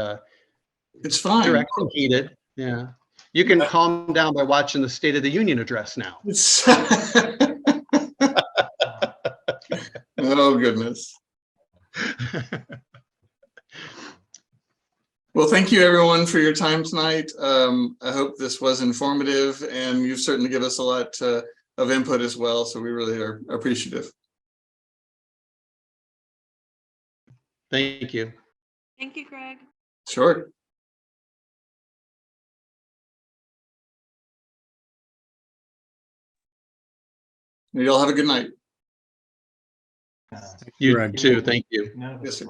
it's fine. Direct and heated. Yeah. You can calm down by watching the State of the Union address now. Oh, goodness. Well, thank you everyone for your time tonight. I hope this was informative, and you've certainly given us a lot of input as well. So we really are appreciative. Thank you. Thank you, Greg. Sure. You all have a good night. You too. Thank you. Yes, sir.